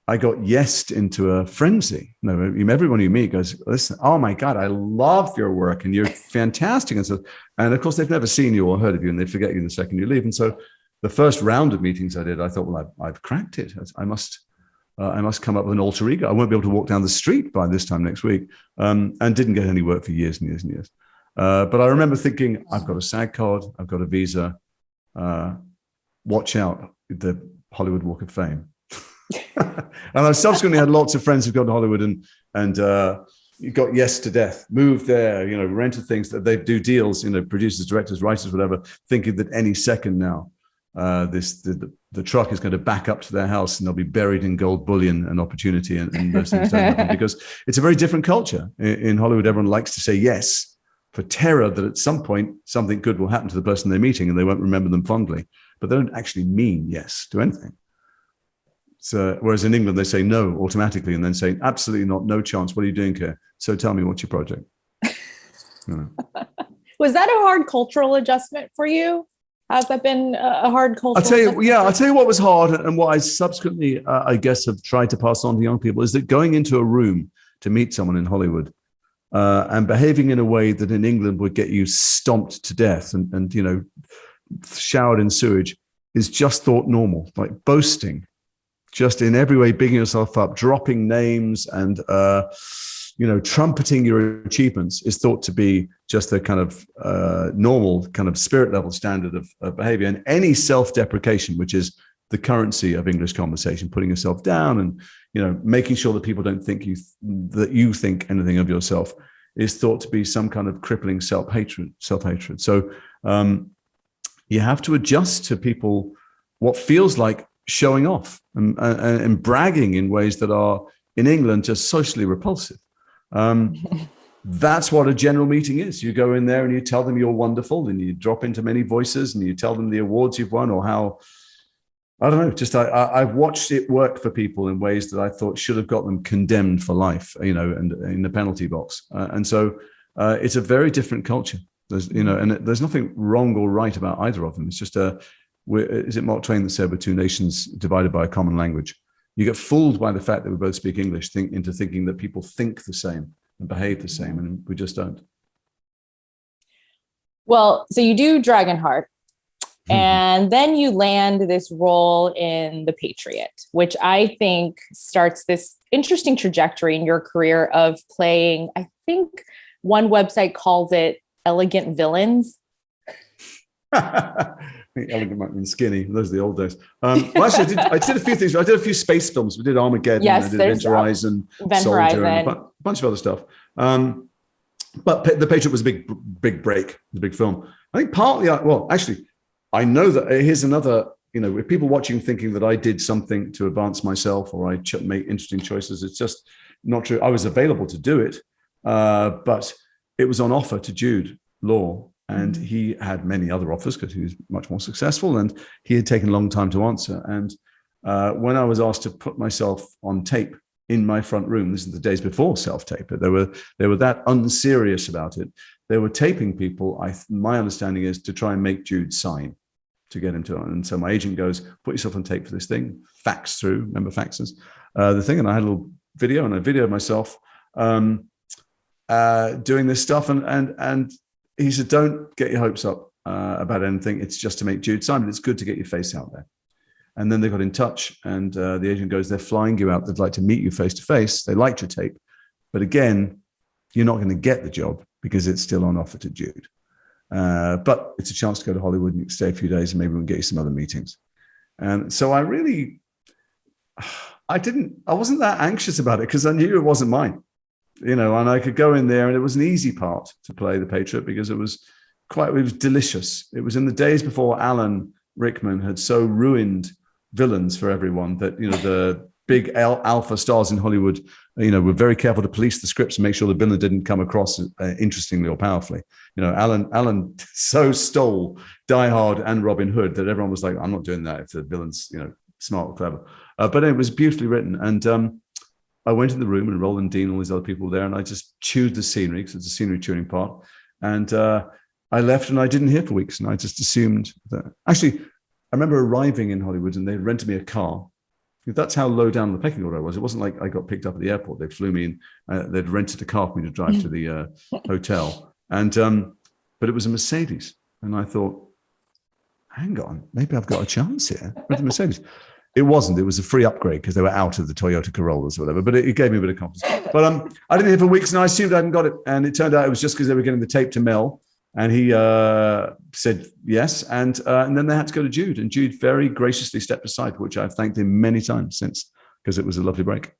I got yesed into a frenzy. Everyone you meet goes, "Listen, oh my God, I love your work and you're fantastic." And of course, they've never seen you or heard of you, and they forget you the second you leave. And so the first round of meetings I did, I thought, well, I've cracked it. I must come up with an alter ego. I won't be able to walk down the street by this time next week, and didn't get any work for years and years and years. But I remember thinking, I've got a SAG card, I've got a visa. Watch out, the Hollywood Walk of Fame. And I subsequently had lots of friends who've gone to Hollywood and you got yes to death, moved there, rented things, that they do deals, producers, directors, writers, whatever, thinking that any second now, the truck is going to back up to their house and they'll be buried in gold bullion and opportunity, and those things don't happen because it's a very different culture. In Hollywood, everyone likes to say yes for terror that at some point something good will happen to the person they're meeting and they won't remember them fondly, but they don't actually mean yes to anything. So, whereas in England, they say no automatically and then say, "Absolutely not, no chance. What are you doing here? So tell me, what's your project?" Was that a hard cultural adjustment for you? Has that been a hard cultural adjustment? I'll tell you what was hard, and what I subsequently, I guess, have tried to pass on to young people is that going into a room to meet someone in Hollywood and behaving in a way that in England would get you stomped to death and showered in sewage is just thought normal, like boasting. Just in every way, bigging yourself up, dropping names and, trumpeting your achievements is thought to be just a kind of normal kind of spirit level standard of behavior. And any self-deprecation, which is the currency of English conversation, putting yourself down and, making sure that people don't think that you think anything of yourself, is thought to be some kind of crippling self-hatred. So, you have to adjust to people what feels like showing off and bragging in ways that are in England just socially repulsive. That's what a general meeting is. You go in there and you tell them you're wonderful, and you drop into many voices and you tell them the awards you've won, or how, I don't know, just I've watched it work for people in ways that I thought should have got them condemned for life, and in the penalty box. And so it's a very different culture. There's, and there's nothing wrong or right about either of them. It's just is it Mark Twain that said, we're two nations divided by a common language? You get fooled by the fact that we both speak English into thinking that people think the same and behave the same, and we just don't. Well, so you do Dragonheart, and then you land this role in The Patriot, which I think starts this interesting trajectory in your career of playing, I think one website calls it elegant villains. I think elegant might mean skinny. Those are the old days. Well, actually, I did a few things. I did a few space films. We did Armageddon. Yes, I did Event Horizon, Soldier, and a bunch of other stuff. But The Patriot was a big break, the big film. I think partly, I know that here's another, with people watching thinking that I did something to advance myself or I make interesting choices, it's just not true. I was available to do it, but it was on offer to Jude Law. And he had many other offers because he was much more successful, and he had taken a long time to answer. And when I was asked to put myself on tape in my front room, this is the days before self-tape, but they were that unserious about it. They were taping people, my understanding is, to try and make Jude sign to get him to. And so my agent goes, put yourself on tape for this thing, fax through, remember faxes, the thing. And I had a little video, and I videoed myself doing this stuff. And he said, don't get your hopes up about anything. It's just to make Jude sign, but it's good to get your face out there. And then they got in touch, and the agent goes, they're flying you out. They'd like to meet you face to face. They liked your tape. But again, you're not going to get the job because it's still on offer to Jude. But it's a chance to go to Hollywood and you can stay a few days and maybe we'll get you some other meetings. And so I wasn't that anxious about it because I knew it wasn't mine. And I could go in there, and it was an easy part to play The Patriot because it was delicious. It was in the days before Alan Rickman had so ruined villains for everyone that, the big alpha stars in Hollywood, were very careful to police the scripts and make sure the villain didn't come across interestingly or powerfully. Alan so stole Die Hard and Robin Hood that everyone was like, I'm not doing that if the villain's, smart or clever. But it was beautifully written. And I went in the room, and Roland Dean, all these other people were there, and I just chewed the scenery because it's a scenery chewing part. And I left, and I didn't hear for weeks, and I just assumed that. Actually, I remember arriving in Hollywood, and they rented me a car. That's how low down the pecking order I was. It wasn't like I got picked up at the airport. They flew me in. They'd rented a car for me to drive to the hotel, and but it was a Mercedes, and I thought, hang on, maybe I've got a chance here with the Mercedes. It wasn't. It was a free upgrade because they were out of the Toyota Corollas or whatever. But it gave me a bit of confidence. But I didn't hear for weeks, and I assumed I hadn't got it. And it turned out it was just because they were getting the tape to Mel, and he said yes. And then they had to go to Jude, and Jude very graciously stepped aside, for which I've thanked him many times since, because it was a lovely break.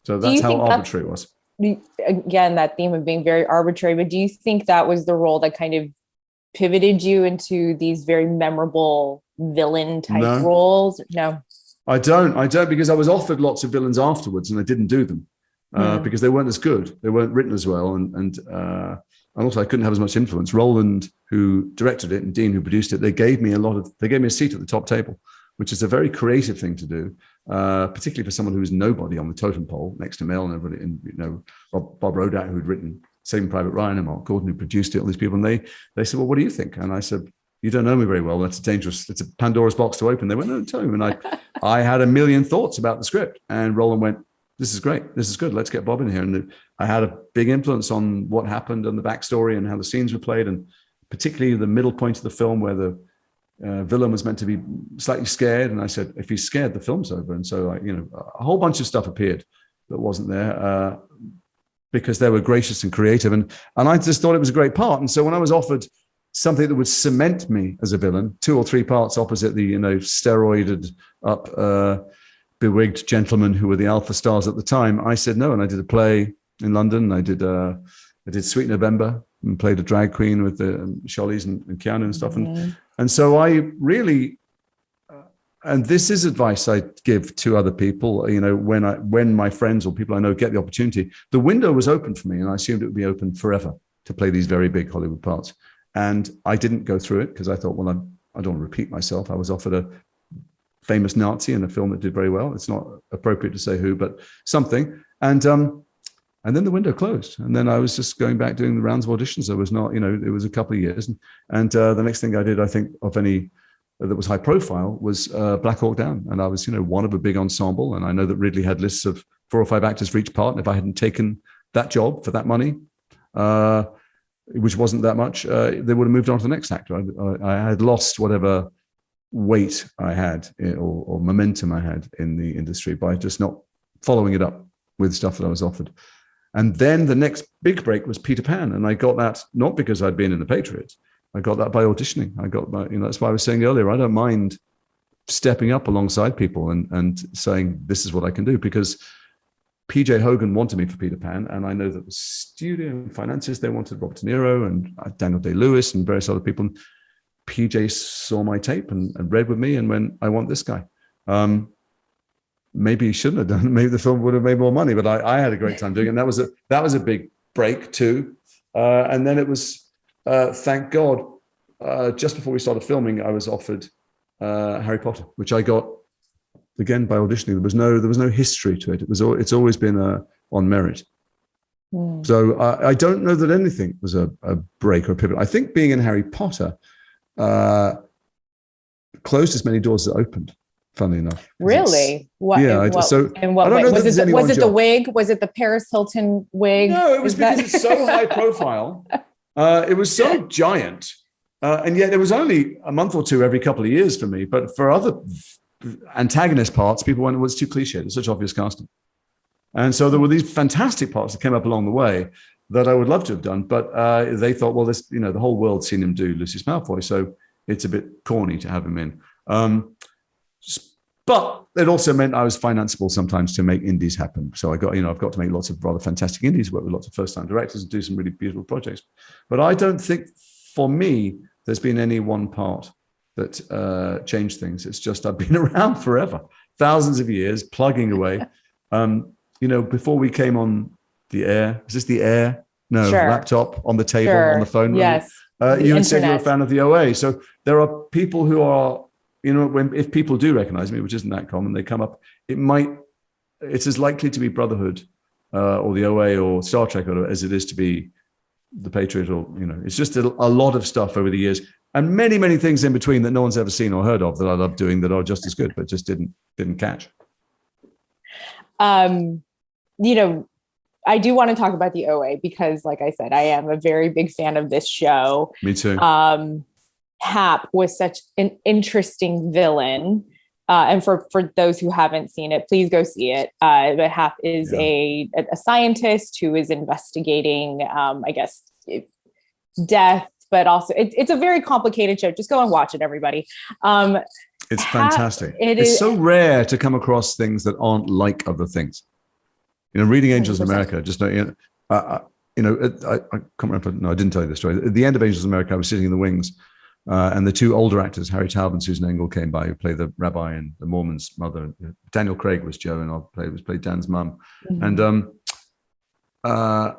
So that's how arbitrary it was. Again, that theme of being very arbitrary. But do you think that was the role that kind of pivoted you into these very memorable villain type roles? No, I don't because I was offered lots of villains afterwards and I didn't do them because they weren't as good. They weren't written as well. And also I couldn't have as much influence. Roland, who directed it, and Dean, who produced it, they gave me a seat at the top table, which is a very creative thing to do, particularly for someone who was nobody on the totem pole next to Mel and everybody, and Bob Rodat, who had written Saving Private Ryan, and Mark Gordon, who produced it, all these people. And they said, well, what do you think? And I said, you don't know me very well. It's a Pandora's box to open. They went, no, tell me. And I had a million thoughts about the script. And Roland went, this is great. This is good. Let's get Bob in here. And I had a big influence on what happened and the backstory and how the scenes were played. And particularly the middle point of the film where the villain was meant to be slightly scared. And I said, if he's scared, the film's over. And so, a whole bunch of stuff appeared that wasn't there because they were gracious and creative. And I just thought it was a great part. And so when I was offered something that would cement me as a villain, 2 or 3 parts opposite the, steroided up, bewigged gentlemen who were the alpha stars at the time, I said no. And I did a play in London. I did Sweet November and played a drag queen with the Shirley's and Keanu and stuff. And so I really, and this is advice I give to other people, you know, when my friends or people I know get the opportunity, the window was open for me, and I assumed it would be open forever to play these very big Hollywood parts. And I didn't go through it because I thought, well, I don't want to repeat myself. I was offered a famous Nazi in a film that did very well. It's not appropriate to say who, but something. And then the window closed. And then I was just going back doing the rounds of auditions. There was not, you know, it was a couple of years. And the next thing I did, I think, of any that was high profile was Black Hawk Down. And I was, you know, one of a big ensemble. And I know that Ridley had lists of 4 or 5 actors for each part. And if I hadn't taken that job for that money, which wasn't that much, they would have moved on to the next actor. I had lost whatever weight I had or momentum I had in the industry by just not following it up with stuff that I was offered. And then the next big break was Peter Pan. And I got that not because I'd been in the Patriot. I got that by auditioning. I got that, you know, that's why I was saying earlier, I don't mind stepping up alongside people and saying, this is what I can do, because PJ Hogan wanted me for Peter Pan. And I know that the studio and finances, they wanted Robert De Niro and Daniel Day-Lewis and various other people. And PJ saw my tape and read with me and went, I want this guy. Maybe he shouldn't have done it. Maybe the film would have made more money, but I had a great time doing it. And that was a big break too. And then it was, thank God, just before we started filming, I was offered Harry Potter, which I got again by auditioning. There was no history to it. It's always been on merit. So I don't know that anything was a break or a pivot. I think being in Harry Potter closed as many doors as it opened. Funnily enough. What? Yeah. In what way? Was it the wig? Was it the Paris Hilton wig? No, it was because it's so high profile. It was so giant. And yet there was only a month or two every couple of years for me. But for other antagonist parts, people went, well, it's too cliche. It's such obvious casting. And so there were these fantastic parts that came up along the way that I would love to have done. But they thought, well, this, you know, the whole world's seen him do Lucius Malfoy. So it's a bit corny to have him in. But it also meant I was financeable sometimes to make indies happen. So I've got to make lots of rather fantastic indies, work with lots of first-time directors and do some really beautiful projects. But I don't think, for me, there's been any one part that changed things. It's just I've been around forever, thousands of years, plugging away. You know, before we came on the air, is this the air? No, sure. Laptop on the table, on the phone. Yes. You had said you're a fan of the OA. So there are people who are, you know, if people do recognize me, which isn't that common, they come up, it's as likely to be Brotherhood or the OA or Star Trek as it is to be the Patriot, or, you know, it's just a lot of stuff over the years and many, many things in between that no one's ever seen or heard of that I love doing that are just as good, but just didn't catch. You know, I do want to talk about the OA because, like I said, I am a very big fan of this show. Me too. Hap was such an interesting villain. And for those who haven't seen it, please go see it. But Hap is a scientist who is investigating, I guess, death, but also it's a very complicated show. Just go and watch it, everybody. It's fantastic. It's so rare to come across things that aren't like other things. You know, reading Angels 100%. In America, just, you know, I can't remember. No, I didn't tell you the story. At the end of Angels in America, I was sitting in the wings. And the two older actors, Harry Taub and Susan Engel, came by, who played the rabbi and the Mormon's mother. Daniel Craig was Joe, and I played Dan's mum. Mm-hmm. And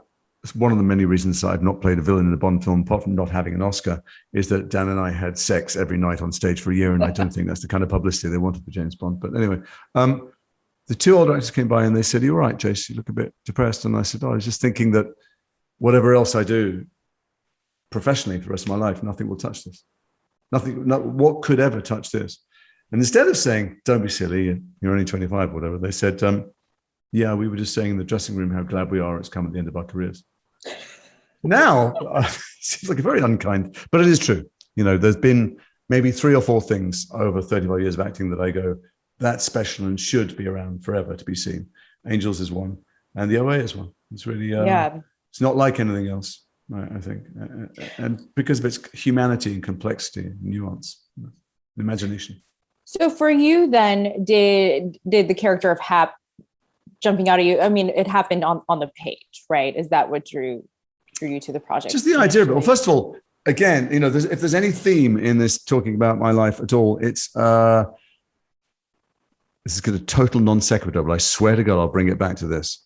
one of the many reasons I've not played a villain in a Bond film, apart from not having an Oscar, is that Dan and I had sex every night on stage for a year, and I don't think that's the kind of publicity they wanted for James Bond. But anyway, the two older actors came by and they said, "You're right, Jace, you look a bit depressed." And I said, "Oh, I was just thinking that whatever else I do professionally for the rest of my life, nothing will touch this. What could ever touch this?" And instead of saying, "Don't be silly, you're only 25 or whatever," they said, "Yeah, we were just saying in the dressing room how glad we are it's come at the end of our careers." Now, it seems like a very unkind, but it is true. You know, there's been maybe 3 or 4 things over 35 years of acting that I go, that's special and should be around forever to be seen. Angels is one, and the OA is one. It's really, it's not like anything else. I think, and because of its humanity and complexity and nuance, and imagination. So for you then, did the character of Hap jumping out at you, I mean, it happened on the page, right? Is that what drew drew you to the project? Just the idea of it. Well, first of all, again, you know, if there's any theme in this talking about my life at all, it's this is going to total non sequitur, but I swear to God, I'll bring it back to this.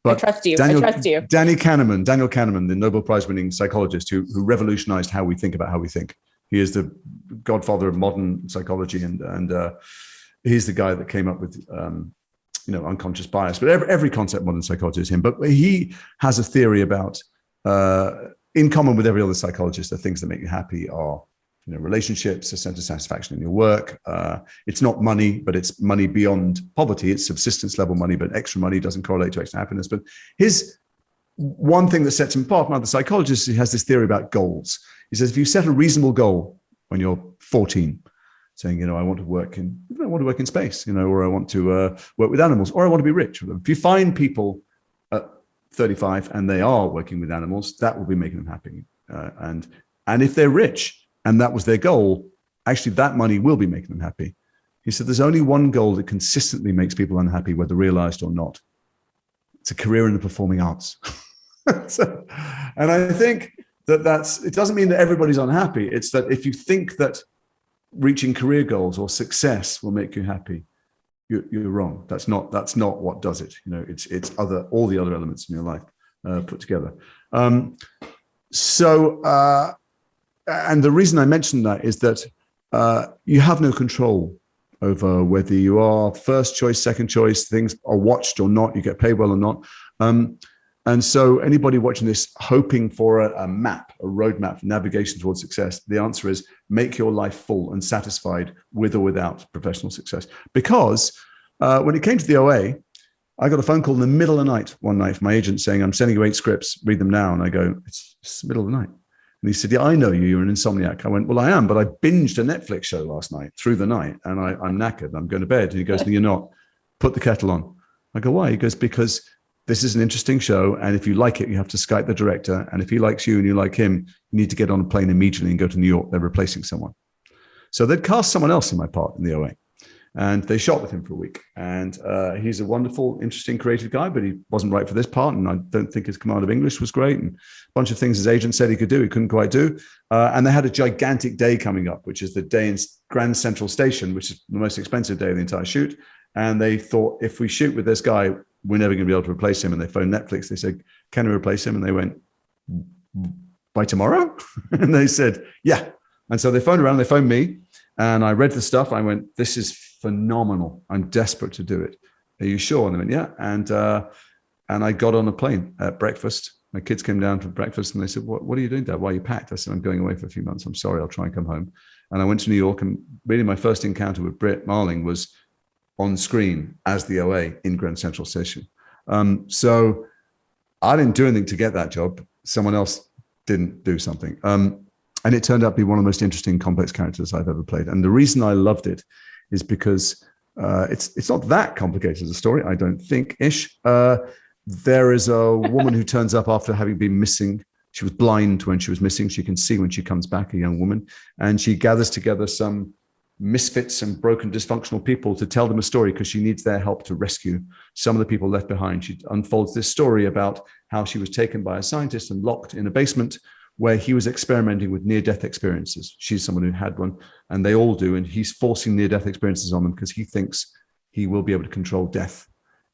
But I trust you. Daniel Kahneman, the Nobel Prize winning psychologist who revolutionized how we think about how we think. He is the godfather of modern psychology, and he's the guy that came up with unconscious bias. But every concept of modern psychology is him. But he has a theory about, in common with every other psychologist, the things that make you happy are, you know, relationships, a sense of satisfaction in your work. It's not money, but it's money beyond poverty. It's subsistence level money, but extra money doesn't correlate to extra happiness. But his one thing that sets him apart from other psychologists, he has this theory about goals. He says, if you set a reasonable goal when you're 14, saying, you know, I want to work in space, you know, or I want to work with animals, or I want to be rich. If you find people at 35 and they are working with animals, that will be making them happy. And if they're rich and that was their goal, actually that money will be making them happy. He said, there's only one goal that consistently makes people unhappy, whether realized or not. It's a career in the performing arts. And I think it doesn't mean that everybody's unhappy. It's that if you think that reaching career goals or success will make you happy, you're wrong. That's not what does it. You know, it's all the other elements in your life put together. And the reason I mentioned that is that you have no control over whether you are first choice, second choice, things are watched or not, you get paid well or not. And so anybody watching this hoping for a roadmap for navigation towards success, the answer is make your life full and satisfied with or without professional success. Because when it came to the OA, I got a phone call in the middle of the night one night from my agent saying, I'm sending you 8 scripts, read them now. And I go, it's the middle of the night. And he said, yeah, I know you're an insomniac. I went, well, I am, but I binged a Netflix show last night through the night and I'm knackered. I'm going to bed. And he goes, no, you're not. Put the kettle on. I go, why? He goes, because this is an interesting show. And if you like it, you have to Skype the director. And if he likes you and you like him, you need to get on a plane immediately and go to New York. They're replacing someone. So they'd cast someone else in my part in the OA. And they shot with him for a week. And he's a wonderful, interesting, creative guy, but he wasn't right for this part. And I don't think his command of English was great. And a bunch of things his agent said he could do, he couldn't quite do. And they had a gigantic day coming up, which is the day in Grand Central Station, which is the most expensive day of the entire shoot. And they thought, if we shoot with this guy, we're never going to be able to replace him. And they phoned Netflix. They said, can we replace him? And they went, by tomorrow? And they said, yeah. And so they phoned around, they phoned me. And I read the stuff. I went, this is phenomenal. I'm desperate to do it. Are you sure? And they went, yeah. And I got on a plane at breakfast. My kids came down for breakfast and they said, what are you doing, Dad? Why are you packed? I said, I'm going away for a few months. I'm sorry. I'll try and come home. And I went to New York, and really my first encounter with Britt Marling was on screen as the OA in Grand Central Station. So I didn't do anything to get that job. Someone else didn't do something. And it turned out to be one of the most interesting, complex characters I've ever played. And the reason I loved it is because it's not that complicated as a story, I don't think-ish. There is a woman who turns up after having been missing. She was blind when she was missing. She can see when she comes back, a young woman. And she gathers together some misfits and broken, dysfunctional people to tell them a story because she needs their help to rescue some of the people left behind. She unfolds this story about how she was taken by a scientist and locked in a basement where he was experimenting with near-death experiences. She's someone who had one, and they all do. And he's forcing near-death experiences on them because he thinks he will be able to control death.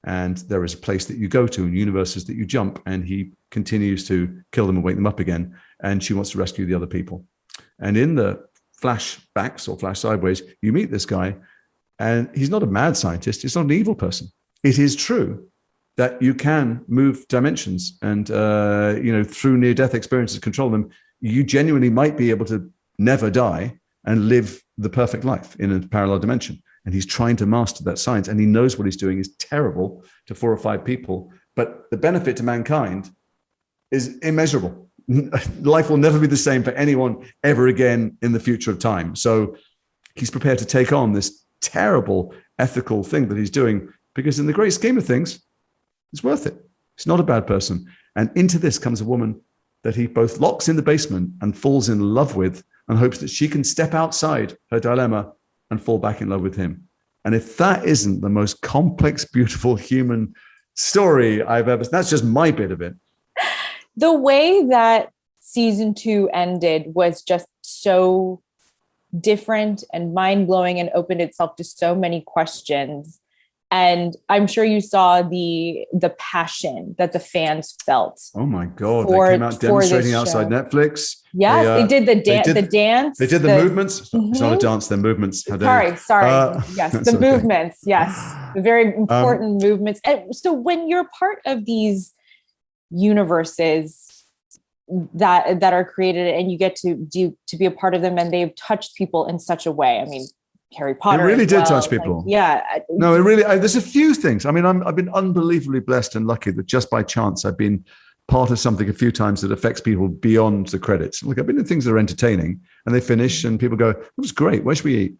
And there is a place that you go to and universes that you jump, and he continues to kill them and wake them up again. And she wants to rescue the other people. And in the flashbacks or flash sideways, you meet this guy, and he's not a mad scientist. He's not an evil person. It is true that you can move dimensions and, through near-death experiences, control them. You genuinely might be able to never die and live the perfect life in a parallel dimension. And he's trying to master that science, and he knows what he's doing is terrible to 4 or 5 people, but the benefit to mankind is immeasurable. Life will never be the same for anyone ever again in the future of time. So he's prepared to take on this terrible ethical thing that he's doing because in the great scheme of things, it's worth it. He's not a bad person. And into this comes a woman that he both locks in the basement and falls in love with and hopes that she can step outside her dilemma and fall back in love with him. And if that isn't the most complex, beautiful human story I've ever, that's just my bit of it. The way that season 2 ended was just so different and mind-blowing and opened itself to so many questions. And I'm sure you saw the passion that the fans felt. Oh my God. They came out demonstrating outside Netflix. Yes, they did the dance. They did the movements. It's not a dance, they're movements. Sorry. Yes, the movements. Yes, the very important movements. And so when you're part of these universes that are created and you get to be a part of them, and they've touched people in such a way. I mean, Harry Potter. It really did touch people. No, it really, there's a few things. I mean, I've been unbelievably blessed and lucky that just by chance I've been part of something a few times that affects people beyond the credits. Like I've been in things that are entertaining and they finish and people go, it was great. Where should we eat?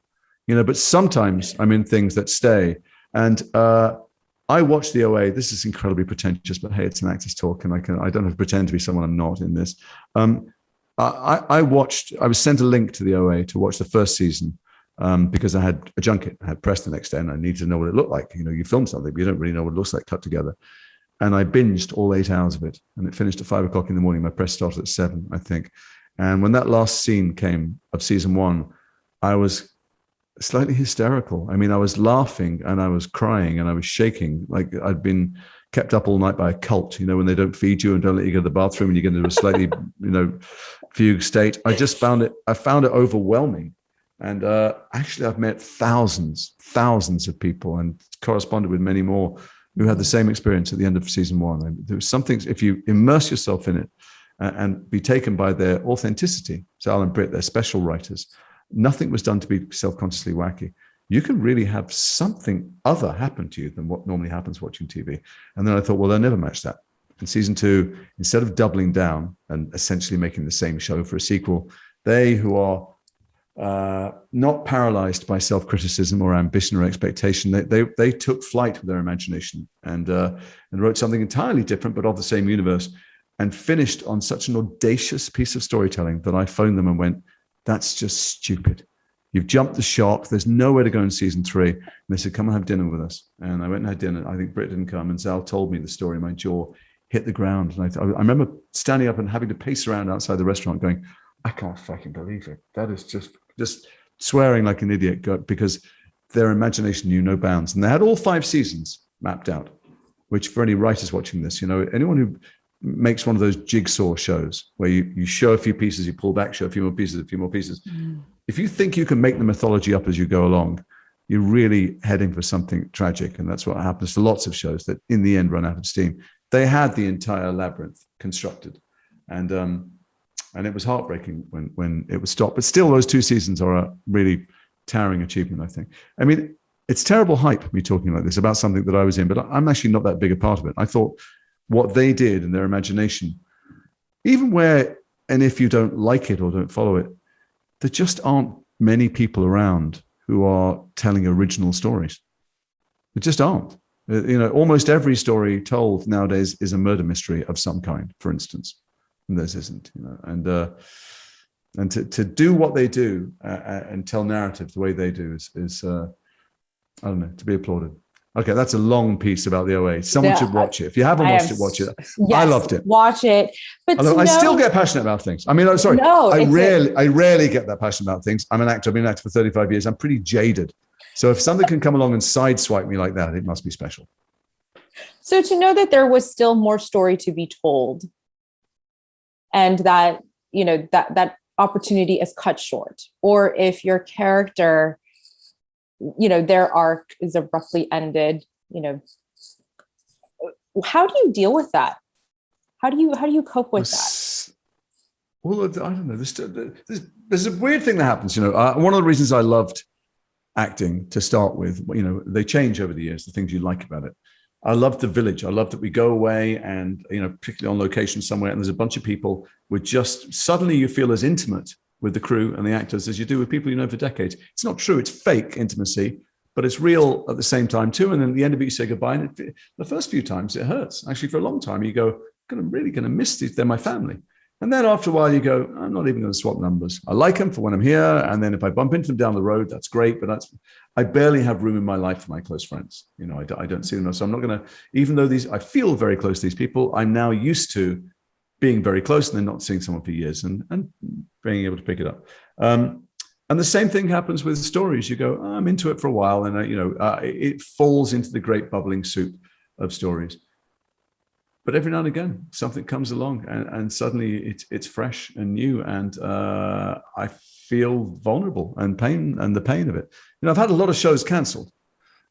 But sometimes I'm in things that stay. And I watched the OA. This is incredibly pretentious, but hey, it's an actor's talk, and I don't have to pretend to be someone I'm not in this. I was sent a link to the OA to watch the first season because I had a junket. I had press the next day, and I needed to know what it looked like. You film something, but you don't really know what it looks like cut together. And I binged all 8 hours of it, and it finished at 5 o'clock in the morning. My press started at 7, I think. And when that last scene came of season 1, I was slightly hysterical. I mean, I was laughing and I was crying and I was shaking like I'd been kept up all night by a cult, when they don't feed you and don't let you go to the bathroom and you get into a slightly, fugue state. I found it overwhelming. And actually, I've met thousands of people and corresponded with many more who had the same experience at the end of season 1. There was something, if you immerse yourself in it and be taken by their authenticity, Sal and Britt, they're special writers. Nothing was done to be self-consciously wacky. You can really have something other happen to you than what normally happens watching TV. And then I thought, well, they'll never match that. In season 2, instead of doubling down and essentially making the same show for a sequel, they who are not paralyzed by self-criticism or ambition or expectation, they took flight with their imagination and wrote something entirely different, but of the same universe, and finished on such an audacious piece of storytelling that I phoned them and went, that's just stupid. You've jumped the shark. There's nowhere to go in season 3. And they said, come and have dinner with us. And I went and had dinner. I think Britt didn't come. And Sal told me the story. My jaw hit the ground. And I remember standing up and having to pace around outside the restaurant going, I can't fucking believe it. That is just swearing like an idiot because their imagination knew no bounds. And they had all 5 seasons mapped out, which for any writers watching this, anyone who makes one of those jigsaw shows where you show a few pieces, you pull back, show a few more pieces. If you think you can make the mythology up as you go along, you're really heading for something tragic. And that's what happens to lots of shows that in the end run out of steam. They had the entire labyrinth constructed. And it was heartbreaking when it was stopped. But still, those 2 seasons are a really towering achievement, I think. I mean, it's terrible hype, me talking like this about something that I was in, but I'm actually not that big a part of it. I thought what they did in their imagination, even where, and if you don't like it or don't follow it, there just aren't many people around who are telling original stories. There just aren't. Almost every story told nowadays is a murder mystery of some kind, for instance. And theirs isn't, and to do what they do and tell narrative the way they do is I don't know, to be applauded. Okay, that's a long piece about the OA. Someone should watch it. If you haven't watched it, watch it. Yes, I loved it. Watch it. But I still get passionate about things. I mean, I'm sorry. No, I rarely get that passionate about things. I'm an actor. I've been an actor for 35 years. I'm pretty jaded. So if something can come along and sideswipe me like that, it must be special. So to know that there was still more story to be told, and that, that opportunity is cut short, or if your character, their arc is abruptly ended, how do you deal with that? How do you cope with that? Well, I don't know. There's a weird thing that happens. One of the reasons I loved acting to start with, they change over the years, the things you like about it. I love the village. I love that we go away and, particularly on location somewhere, and there's a bunch of people with suddenly you feel as intimate with the crew and the actors as you do with people you know for decades. It's not true. It's fake intimacy, but it's real at the same time too. And then at the end of it, you say goodbye. And the first few times it hurts. Actually, for a long time, you go, I'm really going to miss these. They're my family. And then after a while, you go, I'm not even going to swap numbers. I like them for when I'm here. And then if I bump into them down the road, that's great. But I barely have room in my life for my close friends. I don't see them. So I'm not going to, even though I feel very close to these people, I'm now used to being very close and then not seeing someone for years and being able to pick it up. And the same thing happens with stories. You go, I'm into it for a while, and it falls into the great bubbling soup of stories. But every now and again, something comes along, and suddenly it's fresh and new, and I feel vulnerable and the pain of it. I've had a lot of shows cancelled.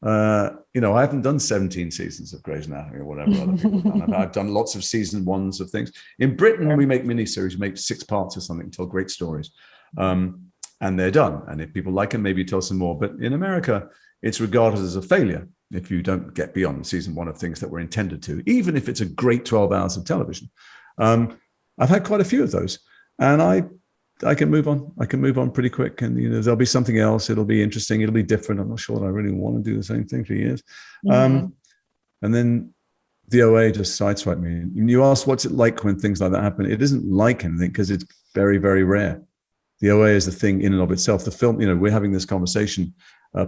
I haven't done 17 seasons of Grey's Anatomy or whatever other people have done. I've done lots of season ones of things. In Britain, we make miniseries, we make 6 parts or something, tell great stories. And they're done. And if people like them, maybe you tell some more. But in America, it's regarded as a failure if you don't get beyond season 1 of things that were intended to, even if it's a great 12 hours of television. I've had quite a few of those, and I can move on. I can move on pretty quick, and there'll be something else. It'll be interesting. It'll be different. I'm not sure that I really want to do the same thing for years. And then the OA just sideswiped me. And you asked, what's it like when things like that happen? It isn't like anything because it's very, very rare. The OA is the thing in and of itself. The film, we're having this conversation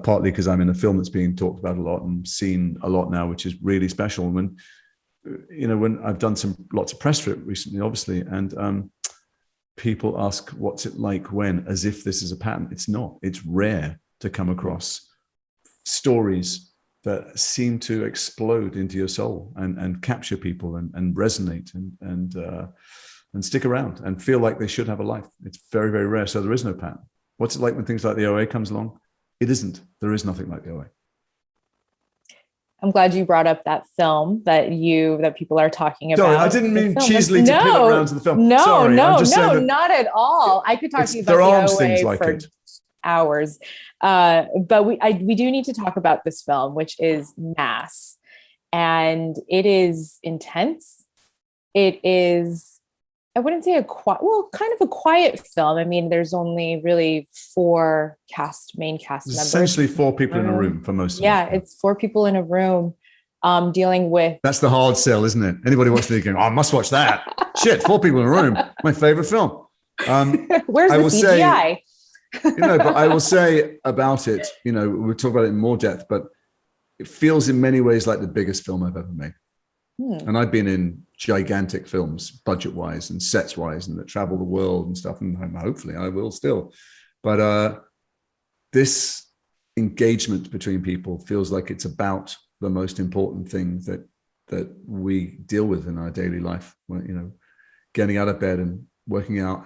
partly because I'm in a film that's being talked about a lot and seen a lot now, which is really special. And when I've done lots of press for it recently, obviously, and people ask, what's it like when, as if this is a pattern. It's not. It's rare to come across stories that seem to explode into your soul and capture people and resonate and stick around and feel like they should have a life. It's very, very rare. So there is no pattern. What's it like when things like the OA comes along? It isn't. There is nothing like the OA. I'm glad you brought up that film that people are talking about. Sorry, I didn't mean cheesily to pin it around to the film. No, Sorry, not at all. I could talk to you about the OA for hours. But we do need to talk about this film, which is Mass. And it is intense. It is, I wouldn't say kind of a quiet film. I mean, there's only really 4 main cast members. Essentially 4 people in a room for most of it. Yeah, it's 4 people in a room dealing with... That's the hard sell, isn't it? Anybody watching it going, I must watch that. Shit, 4 people in a room. My favorite film. Where's the CGI? But I will say about it, we'll talk about it in more depth, but it feels in many ways like the biggest film I've ever made. And I've been in gigantic films, budget-wise and sets-wise, and that travel the world and stuff, and hopefully I will still. But this engagement between people feels like it's about the most important thing that we deal with in our daily life. Getting out of bed and working out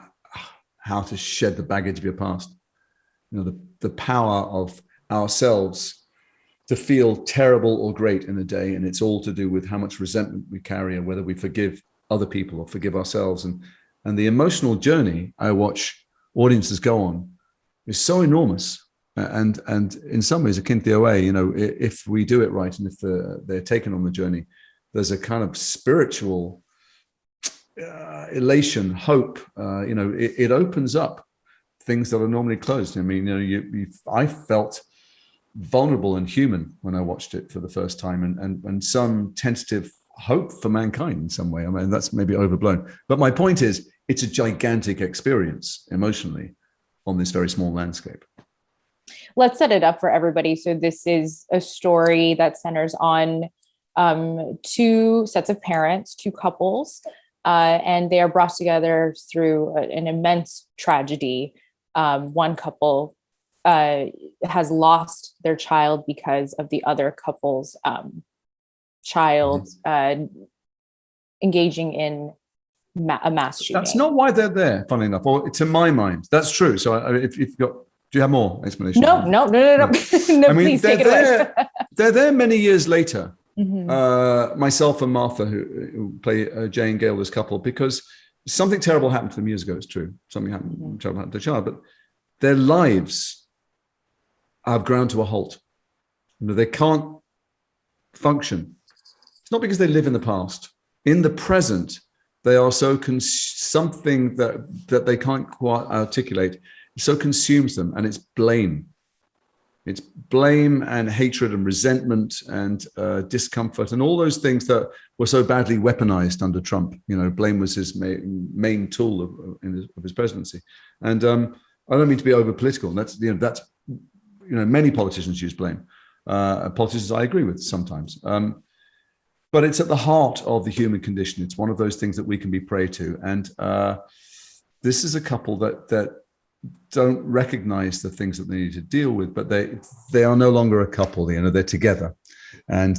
how to shed the baggage of your past. The power of ourselves to feel terrible or great in a day, and it's all to do with how much resentment we carry and whether we forgive other people or forgive ourselves. And the emotional journey I watch audiences go on is so enormous, and in some ways akin to the OA. If we do it right and if they're taken on the journey, there's a kind of spiritual elation, hope. It opens up things that are normally closed. I mean, I felt vulnerable and human when I watched it for the first time, and some tentative hope for mankind in some way. I mean, that's maybe overblown, but my point is, it's a gigantic experience emotionally on this very small landscape. Let's set it up for everybody. So this is a story that centers on 2 sets of parents, 2 couples, and they are brought together through an immense tragedy. One couple has lost their child because of the other couple's child engaging in a mass shooting. That's not why they're there, funnily enough, or to my mind. That's true. So if you've got, do you have more explanation? No. No, I mean, please take it away. They're there many years later. Myself and Martha, who play Jay and Gail, this couple, because something terrible happened to them years ago. It's true. Something terrible happened to the child, but their lives have ground to a halt. They can't function. It's not because they live in the past. In the present, they are so something that they can't quite articulate. It so consumes them, and it's blame. It's blame and hatred and resentment and discomfort and all those things that were so badly weaponized under Trump. Blame was his main tool of his presidency. And I don't mean to be over political. That's many politicians use blame. Politicians I agree with sometimes. but it's at the heart of the human condition. It's one of those things that we can be prey to. And this is a couple that don't recognize the things that they need to deal with, but they are no longer a couple. They're together, and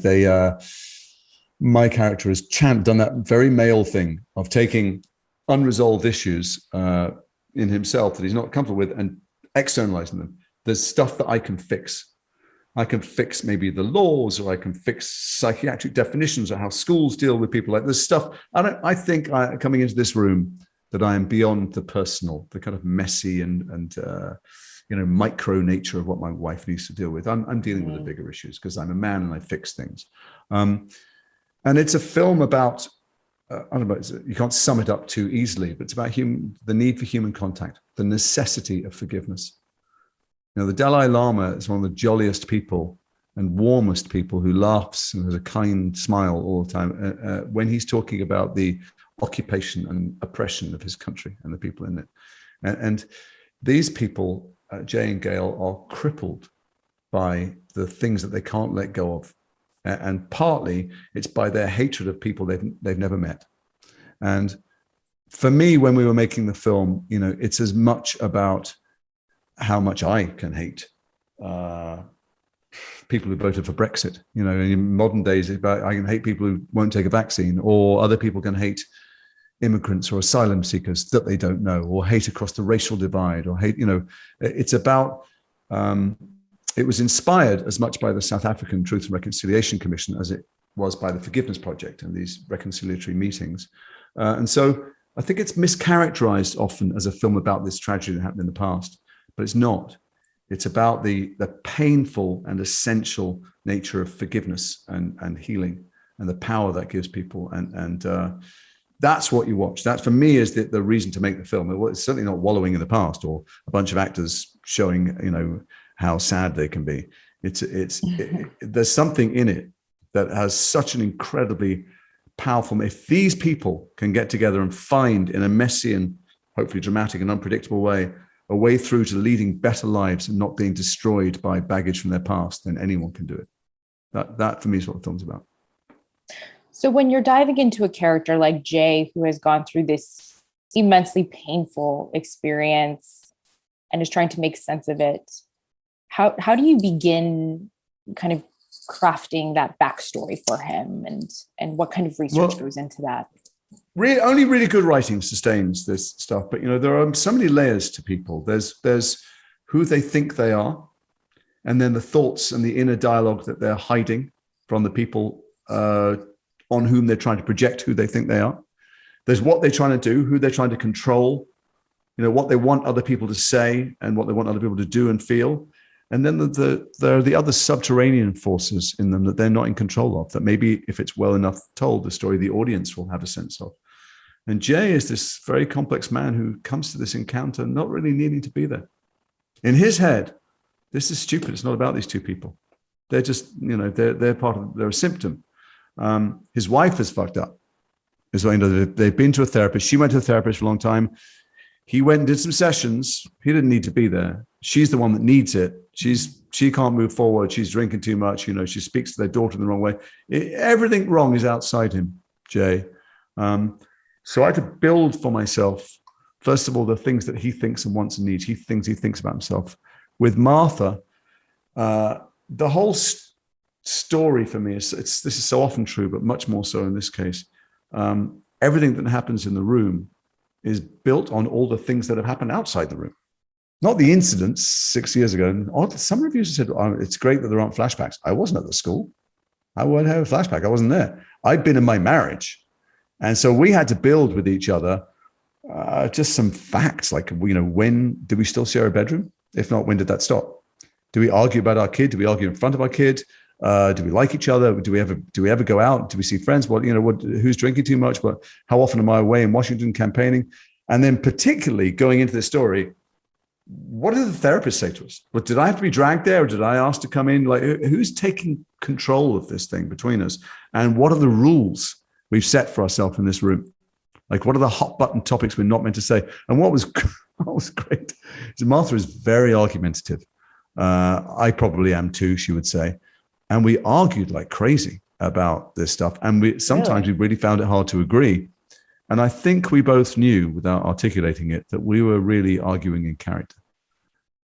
my character has done that very male thing of taking unresolved issues in himself that he's not comfortable with and externalizing them. There's stuff that I can fix. I can fix maybe the laws, or I can fix psychiatric definitions of how schools deal with people. Like there's stuff. I think coming into this room that I am beyond the personal, the kind of messy and micro nature of what my wife needs to deal with. I'm dealing with the bigger issues because I'm a man and I fix things. And it's a film about, I don't know, you can't sum it up too easily, but it's about the need for human contact, the necessity of forgiveness. The Dalai Lama is one of the jolliest people and warmest people, who laughs and has a kind smile all the time when he's talking about the occupation and oppression of his country and the people in it. And these people, Jay and Gail, are crippled by the things that they can't let go of. And partly it's by their hatred of people they've never met. And for me, when we were making the film, it's as much about how much I can hate people who voted for Brexit. In modern days, I can hate people who won't take a vaccine, or other people can hate immigrants or asylum seekers that they don't know, or hate across the racial divide, or hate, it's about, it was inspired as much by the South African Truth and Reconciliation Commission as it was by the Forgiveness Project and these reconciliatory meetings. And so I think it's mischaracterized often as a film about this tragedy that happened in the past, but it's not. It's about the painful and essential nature of forgiveness and healing, and the power that gives people. And that's what you watch. That, for me, is the reason to make the film. It's certainly not wallowing in the past or a bunch of actors showing, how sad they can be. There's something in it that has such an incredibly powerful. If these people can get together and find, in a messy and hopefully dramatic and unpredictable way, a way through to leading better lives and not being destroyed by baggage from their past, then anyone can do it. That for me is what the film's about. So when you're diving into a character like Jay, who has gone through this immensely painful experience and is trying to make sense of it, how do you begin kind of crafting that backstory for him, and what kind of research goes into that? Only really good writing sustains this stuff, but there are so many layers to people. There's who they think they are, and then the thoughts and the inner dialogue that they're hiding from the people on whom they're trying to project who they think they are. There's what they're trying to do, who they're trying to control, what they want other people to say and what they want other people to do and feel. And then there are the other subterranean forces in them that they're not in control of, that maybe if it's well enough told, the story, the audience will have a sense of. And Jay is this very complex man who comes to this encounter not really needing to be there. In his head, this is stupid. It's not about these two people. They're just, they're part of, they're a symptom. His wife is fucked up. They've been to a therapist. She went to a therapist for a long time. He went and did some sessions. He didn't need to be there. She's the one that needs it. She can't move forward. She's drinking too much. She speaks to their daughter in the wrong way. Everything wrong is outside him, Jay. So I had to build for myself, first of all, the things that he thinks and wants and needs. He thinks about himself. With Martha, the whole story for me this is so often true, but much more so in this case. Everything that happens in the room is built on all the things that have happened outside the room, not the incidents 6 years ago. And some reviews said, it's great that there aren't flashbacks. I wasn't at the school. I won't have a flashback. I wasn't there. I'd been in my marriage. And so we had to build with each other just some facts, like, when did we still share a bedroom? If not, when did that stop? Do we argue about our kid? Do we argue in front of our kid? Do we like each other? Do we ever go out? Do we see friends? Who's drinking too much? How often am I away in Washington campaigning? And then particularly going into this story, what did the therapist say to us? But did I have to be dragged there, or did I ask to come in? Like, who's taking control of this thing between us? And what are the rules we've set for ourselves in this room? Like, what are the hot button topics we're not meant to say? And what was great is Martha is very argumentative. I probably am too, she would say. And we argued like crazy. about this stuff. And we sometimes we really found it hard to agree. And I think we both knew, without articulating it, that we were really arguing in character.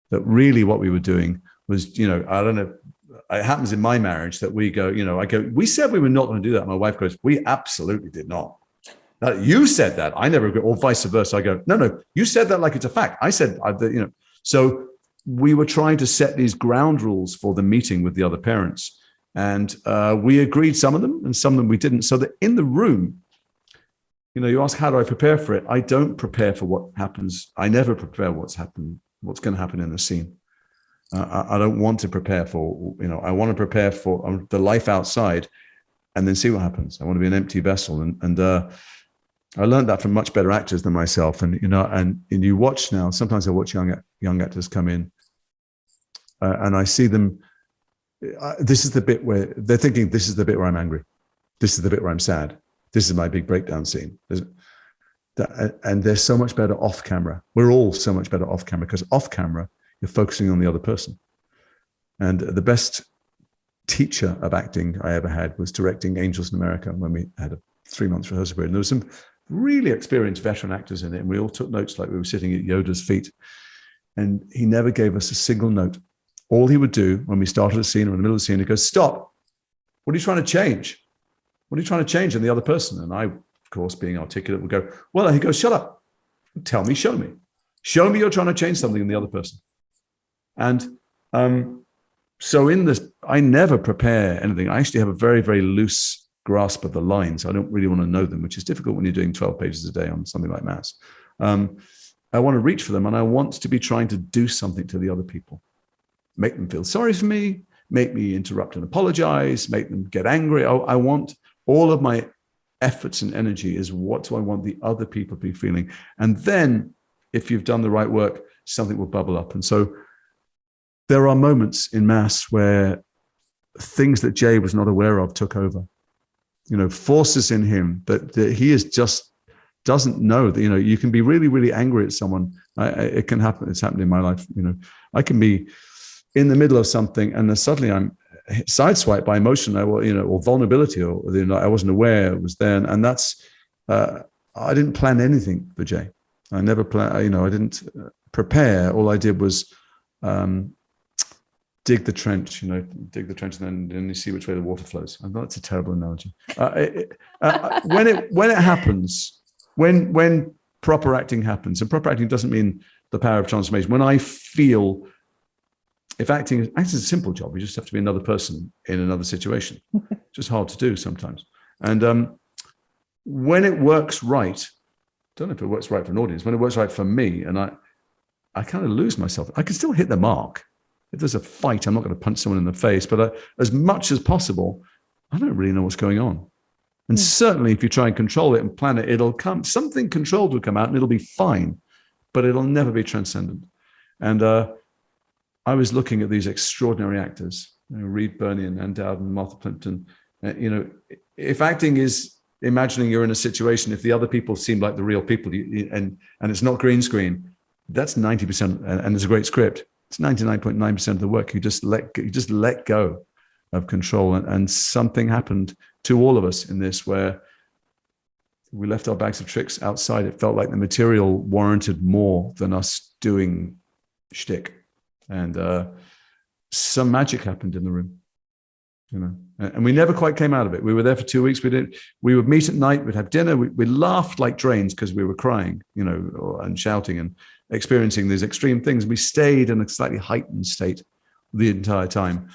That really what we were doing was, you know, I don't know, it happens in my marriage that we go, you know, I go, we said we were not going to do that. My wife goes, we absolutely did not. Now, you said that. I never agree, or vice versa. I go, no, you said that like it's a fact. I said, you know, so we were trying to set these ground rules for the meeting with the other parents. And we agreed some of them and some of them we didn't. So that in the room, you know, you ask, how do I prepare for it? I don't prepare for what happens. I never prepare what's going to happen in the scene. I don't want to prepare for, you know, I want to prepare for the life outside and then see what happens. I want to be an empty vessel. And I learned that from much better actors than myself. And, you know, and you watch now, sometimes I watch young actors come in and I see them. This is the bit where they're thinking, this is the bit where I'm angry. This is the bit where I'm sad. This is my big breakdown scene. And they're so much better off camera. We're all so much better off camera, because off camera, you're focusing on the other person. And the best teacher of acting I ever had was directing Angels in America, when we had a 3-month rehearsal period. And there was some really experienced veteran actors in it. And we all took notes like we were sitting at Yoda's feet. And he never gave us a single note. All he would do when we started a scene or in the middle of the scene, he goes, stop. What are you trying to change? What are you trying to change in the other person? And I, of course, being articulate, would go, well, he goes, shut up. Tell me, show me. Show me you're trying to change something in the other person. And so in this, I never prepare anything. I actually have a very, very loose grasp of the lines. I don't really want to know them, which is difficult when you're doing 12 pages a day on something like Mass. I want to reach for them, and I want to be trying to do something to the other people. Make them feel sorry for me, make me interrupt and apologize, make them get angry. I want all of my efforts and energy is, what do I want the other people to be feeling? And then if you've done the right work, something will bubble up. And so there are moments in Mass where things that Jay was not aware of took over, you know, forces in him that he is just doesn't know that, you know, you can be really, really angry at someone. It can happen. It's happened in my life. You know, I can be in the middle of something and then suddenly I'm sideswiped by emotion, you know, or vulnerability, or, you know, I wasn't aware it was there. And that's, I didn't plan anything for Jay. I never planned, you know, I didn't prepare. All I did was dig the trench, you know, dig the trench, and then you see which way the water flows. I know it's a terrible analogy. When it happens, when proper acting happens, and proper acting doesn't mean the power of transformation. When I feel, if acting is a simple job, you just have to be another person in another situation. It's just hard to do sometimes. And when it works right, I don't know if it works right for an audience, when it works right for me, and I kind of lose myself. I can still hit the mark. If there's a fight, I'm not going to punch someone in the face, but as much as possible, I don't really know what's going on. And certainly if you try and control it and plan it, it'll come, something controlled will come out and it'll be fine, but it'll never be transcendent. And I was looking at these extraordinary actors, you know, Reed Birney and Dowden, Martha Plimpton. You know, if acting is imagining you're in a situation, if the other people seem like the real people, and it's not green screen, that's 90%, and it's a great script. It's 99.9% of the work. You just let go of control, and something happened to all of us in this, where we left our bags of tricks outside. It felt like the material warranted more than us doing shtick. And some magic happened in the room, you know, and we never quite came out of it. We were there for 2 weeks. We would meet at night, we'd have dinner. We laughed like drains because we were crying, you know, and shouting and experiencing these extreme things. We stayed in a slightly heightened state the entire time.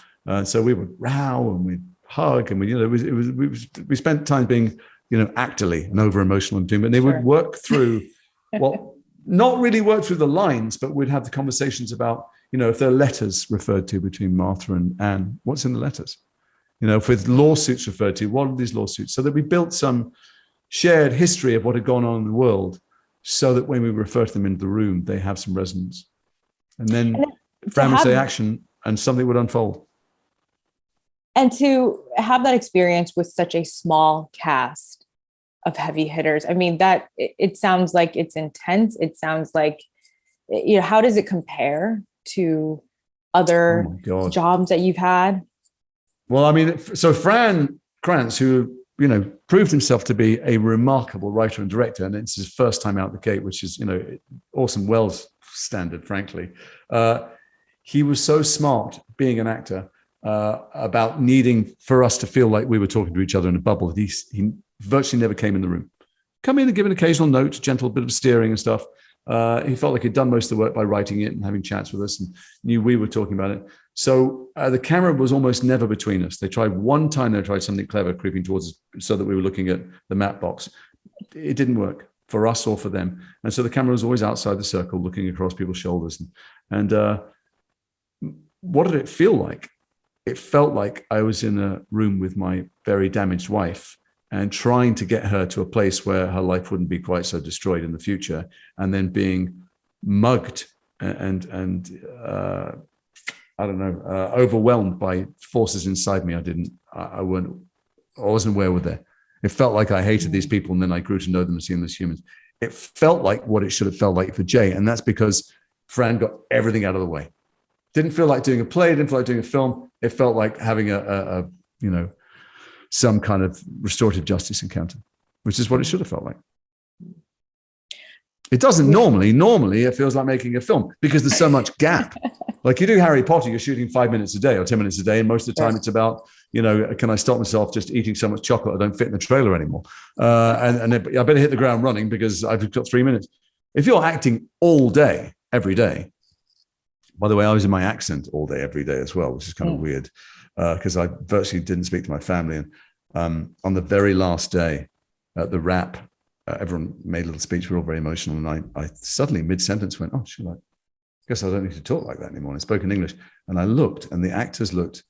So we would row and we'd hug, and we spent time being, you know, actorly and over emotional and doing, but they would work through not really work through the lines, but we'd have the conversations about, you know, if there are letters referred to between Martha and Anne, what's in the letters? You know, if with lawsuits referred to, what are these lawsuits? So that we built some shared history of what had gone on in the world, so that when we refer to them into the room, they have some resonance. And then Fran would say action and something would unfold. And to have that experience with such a small cast of heavy hitters, I mean, that it sounds like it's intense. It sounds like, you know, how does it compare to other jobs that you've had? Well, I mean, so Fran Krantz, who, you know, proved himself to be a remarkable writer and director, and it's his first time out the gate, which is, you know, Orson Welles standard, frankly. He was so smart being an actor about needing for us to feel like we were talking to each other in a bubble that he virtually never came in the room. Come in and give an occasional note, gentle bit of steering and stuff. He felt like he'd done most of the work by writing it and having chats with us and knew we were talking about it. So the camera was almost never between us. They tried something clever creeping towards us so that we were looking at the map box. It didn't work for us or for them. And so the camera was always outside the circle looking across people's shoulders. And what did it feel like? It felt like I was in a room with my very damaged wife and trying to get her to a place where her life wouldn't be quite so destroyed in the future, and then being mugged and I don't know, overwhelmed by forces inside me. I wasn't aware were there. It felt like I hated these people, and then I grew to know them and see them as humans. It felt like what it should have felt like for Jay, and that's because Fran got everything out of the way. Didn't feel like doing a play, didn't feel like doing a film. It felt like having a you know, some kind of restorative justice encounter, which is what it should have felt like. It doesn't normally. Normally, it feels like making a film because there's so much gap. Like you do Harry Potter, you're shooting 5 minutes a day or 10 minutes a day. And most of the time it's about, you know, can I stop myself just eating so much chocolate I don't fit in the trailer anymore? I better hit the ground running because I've got 3 minutes. If you're acting all day, every day, by the way, I was in my accent all day, every day as well, which is kind of weird because I virtually didn't speak to my family. And on the very last day at the wrap, everyone made a little speech. We were all very emotional. And I suddenly mid-sentence went, oh, shit, I guess I don't need to talk like that anymore. And I spoke in English and I looked and the actors looked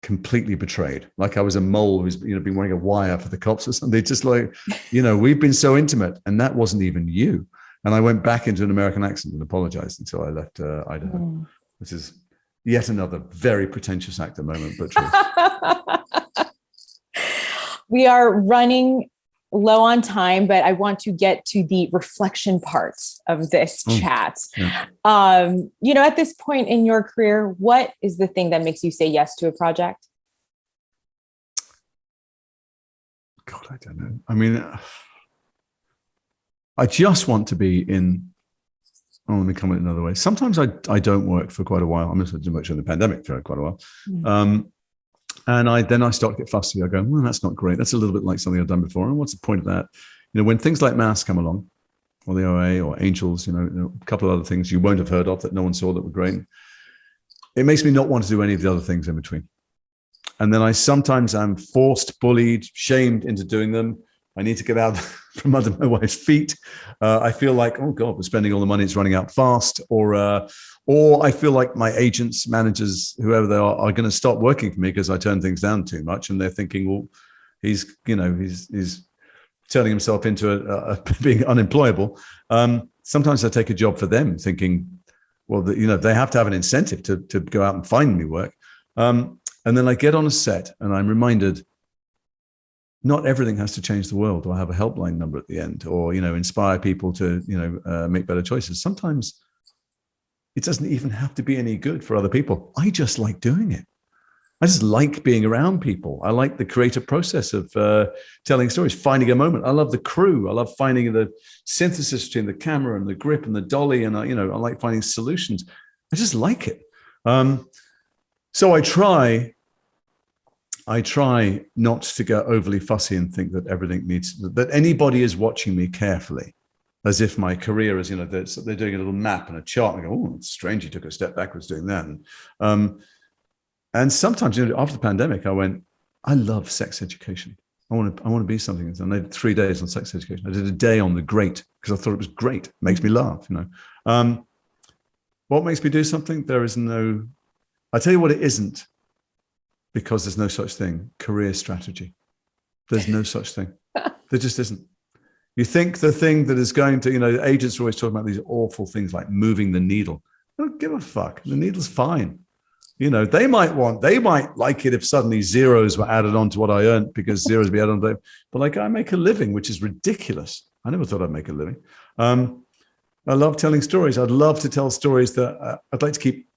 completely betrayed. Like I was a mole who's, you know, been wearing a wire for the cops or something. They just like, you know, we've been so intimate and that wasn't even you. And I went back into an American accent and apologized until I left Idaho, which is yet another very pretentious actor moment, but true. We are running low on time, but I want to get to the reflection part of this chat. Yeah. You know, at this point in your career, what is the thing that makes you say yes to a project? God, I don't know. I mean, I just want to be in, let me come at it another way. Sometimes I don't work for quite a while. I mean, I didn't work during the pandemic for quite a while. And then I start to get fussy. I go, well, that's not great. That's a little bit like something I've done before. And what's the point of that? You know, when things like Mass come along, or the OA, or Angels, you know, a couple of other things you won't have heard of that no one saw that were great, it makes me not want to do any of the other things in between. And then I sometimes am forced, bullied, shamed into doing them. I need to get out from under my wife's feet. I feel like, oh God, we're spending all the money, it's running out fast. Or I feel like my agents, managers, whoever they are going to stop working for me because I turn things down too much. And they're thinking, well, he's turning himself into being unemployable. Sometimes I take a job for them thinking, well, they have to have an incentive to go out and find me work. And then I get on a set and I'm reminded, not everything has to change the world or have a helpline number at the end or, you know, inspire people to, you know, make better choices. Sometimes it doesn't even have to be any good for other people. I just like doing it. I just like being around people. I like the creative process of telling stories, finding a moment. I love the crew. I love finding the synthesis between the camera and the grip and the dolly. And, I like finding solutions. I just like it. So I try not to get overly fussy and think that that anybody is watching me carefully, as if my career is, they're doing a little map and a chart and I go, oh, it's strange you took a step backwards doing that. And sometimes, after the pandemic, I went, I love sex education. I want to be something. And I did 3 days on sex education. I did a day on The Great because I thought it was great. It makes me laugh, What makes me do something? I tell you what it isn't. Because there's no such thing, career strategy. There's no such thing. There just isn't. You think the thing that is going to, agents are always talking about these awful things like moving the needle. I don't give a fuck. The needle's fine. They might like it if suddenly zeros were added on to what I earned because zeros would be added on to them. But I make a living, which is ridiculous. I never thought I'd make a living. I love telling stories. I'd love to tell stories that I'd like to keep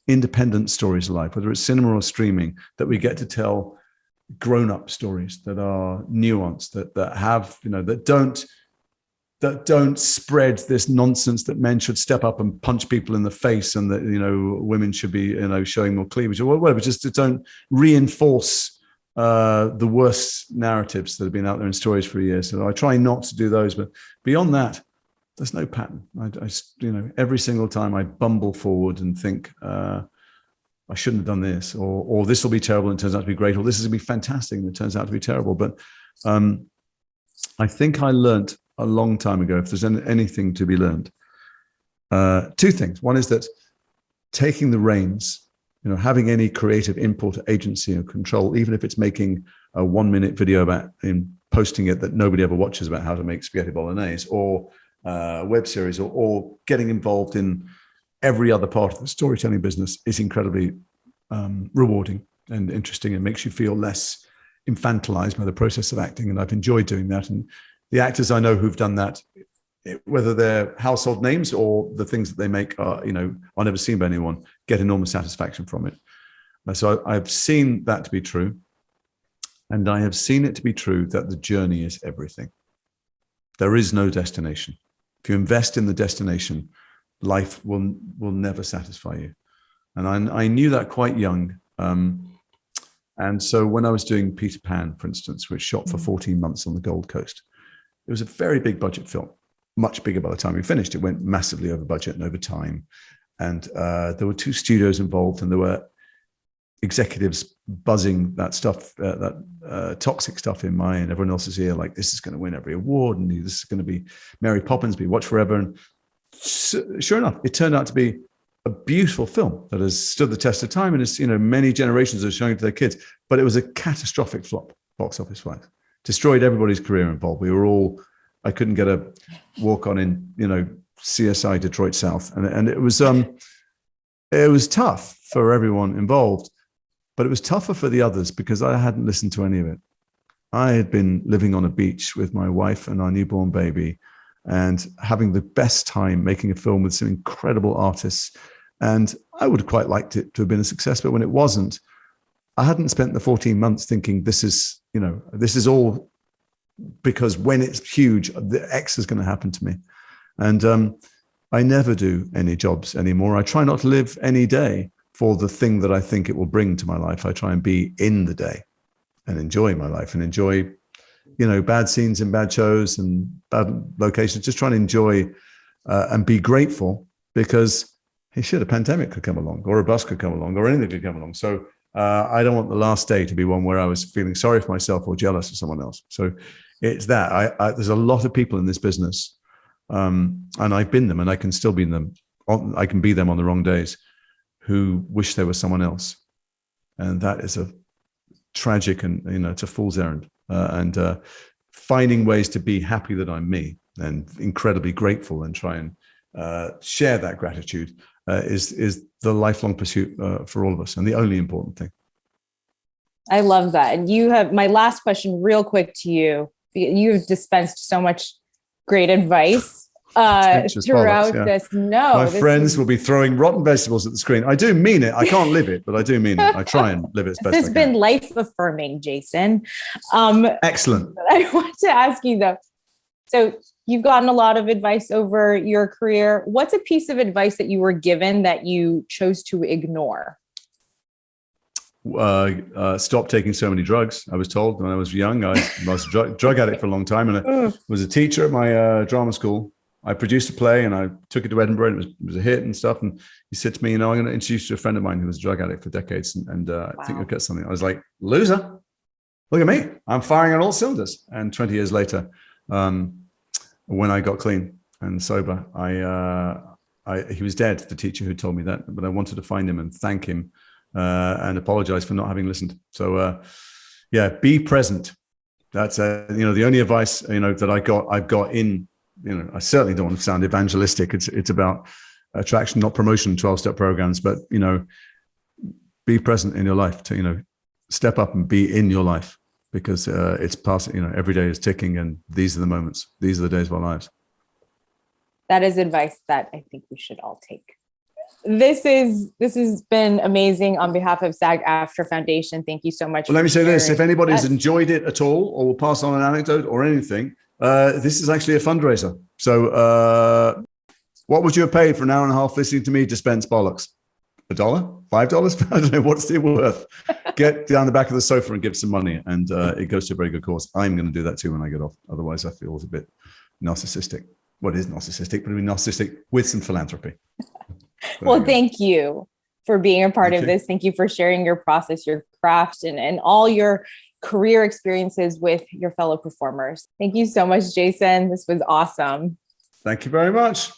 independent stories alive, whether it's cinema or streaming, that we get to tell grown-up stories that are nuanced, that have, that don't spread this nonsense that men should step up and punch people in the face, and that, women should be, showing more cleavage or whatever. Just don't reinforce the worst narratives that have been out there in stories for years. So I try not to do those, but beyond that, there's no pattern. Every single time I bumble forward and think, I shouldn't have done this, or this will be terrible and it turns out to be great, or this is going to be fantastic and it turns out to be terrible. But I think I learned a long time ago, if there's anything to be learned, two things. One is that taking the reins, having any creative input, agency, or control, even if it's making a 1-minute video about posting it that nobody ever watches about how to make spaghetti bolognese, or web series, or getting involved in every other part of the storytelling business, is incredibly rewarding and interesting, and makes you feel less infantilized by the process of acting. And I've enjoyed doing that. And the actors I know who've done that, whether they're household names or the things that they make are never seen by anyone, get enormous satisfaction from it. So I've seen that to be true. And I have seen it to be true that the journey is everything. There is no destination. If you invest in the destination, life will never satisfy you. And I knew that quite young. And so when I was doing Peter Pan, for instance, which shot for 14 months on the Gold Coast, it was a very big budget film, much bigger by the time we finished. It went massively over budget and over time. And there were 2 studios involved, and there were executives buzzing that stuff, toxic stuff in my and everyone else's ear, like, this is going to win every award, and this is going to be Mary Poppins, be watched forever. And sure enough, it turned out to be a beautiful film that has stood the test of time, and is, many generations are showing it to their kids. But it was a catastrophic flop, box office wise. Destroyed everybody's career involved. I couldn't get a walk on in, CSI Detroit South, and it was tough for everyone involved. But it was tougher for the others because I hadn't listened to any of it. I had been living on a beach with my wife and our newborn baby, and having the best time making a film with some incredible artists. And I would have quite liked it to have been a success, but when it wasn't, I hadn't spent the 14 months thinking this is all because when it's huge, the X is going to happen to me. And I never do any jobs anymore. I try not to live any day for the thing that I think it will bring to my life. I try and be in the day and enjoy my life and enjoy, bad scenes and bad shows and bad locations. Just trying to enjoy and be grateful, because a pandemic could come along, or a bus could come along, or anything could come along. So I don't want the last day to be one where I was feeling sorry for myself or jealous of someone else. So it's that there's a lot of people in this business, and I've been them, and I can still be them. I can be them on the wrong days, who wish there was someone else. And that is a tragic, and it's a fool's errand. And finding ways to be happy that I'm me, and incredibly grateful, and try and share that gratitude is the lifelong pursuit for all of us, and the only important thing. I love that. And you have my last question real quick to you. You've dispensed so much great advice throughout this. My friends will be throwing rotten vegetables at the screen. I do mean it. I can't live it, but I do mean it. I try and live it as best I can. This has been life affirming, Jason. Excellent. I want to ask you though. So you've gotten a lot of advice over your career. What's a piece of advice that you were given that you chose to ignore? Stop taking so many drugs. I was told when I was young. I was a drug addict for a long time, and I was a teacher at my drama school. I produced a play and I took it to Edinburgh, and it was a hit and stuff. And he said to me, I'm going to introduce you to a friend of mine who was a drug addict for decades. And I think you'll get something. I was like, loser, look at me. I'm firing on all cylinders. And 20 years later, when I got clean and sober, he was dead, the teacher who told me that, but I wanted to find him and thank him and apologize for not having listened. So be present. That's, the only advice, that I've got in, I certainly don't want to sound evangelistic. It's about attraction, not promotion, 12-step programs, but, be present in your life to, step up and be in your life, because it's passing, every day is ticking, and these are the moments. These are the days of our lives. That is advice that I think we should all take. This has been amazing on behalf of SAG-AFTRA Foundation. Thank you so much. Well, let me say this: if anybody has Yes. enjoyed it at all, or will pass on an anecdote or anything, this is actually a fundraiser. So, what would you have paid for an hour and a half listening to me dispense bollocks? $1, $5? I don't know. What's it worth? Get down the back of the sofa and give some money, and it goes to a very good cause. I'm going to do that too when I get off. Otherwise, I feel it's a bit narcissistic. Well, it is narcissistic, but it'll be narcissistic with some philanthropy. Well, thank you for being a part of this. Thank you for sharing your process, your craft, and all your career experiences with your fellow performers. Thank you so much, Jason. This was awesome. Thank you very much.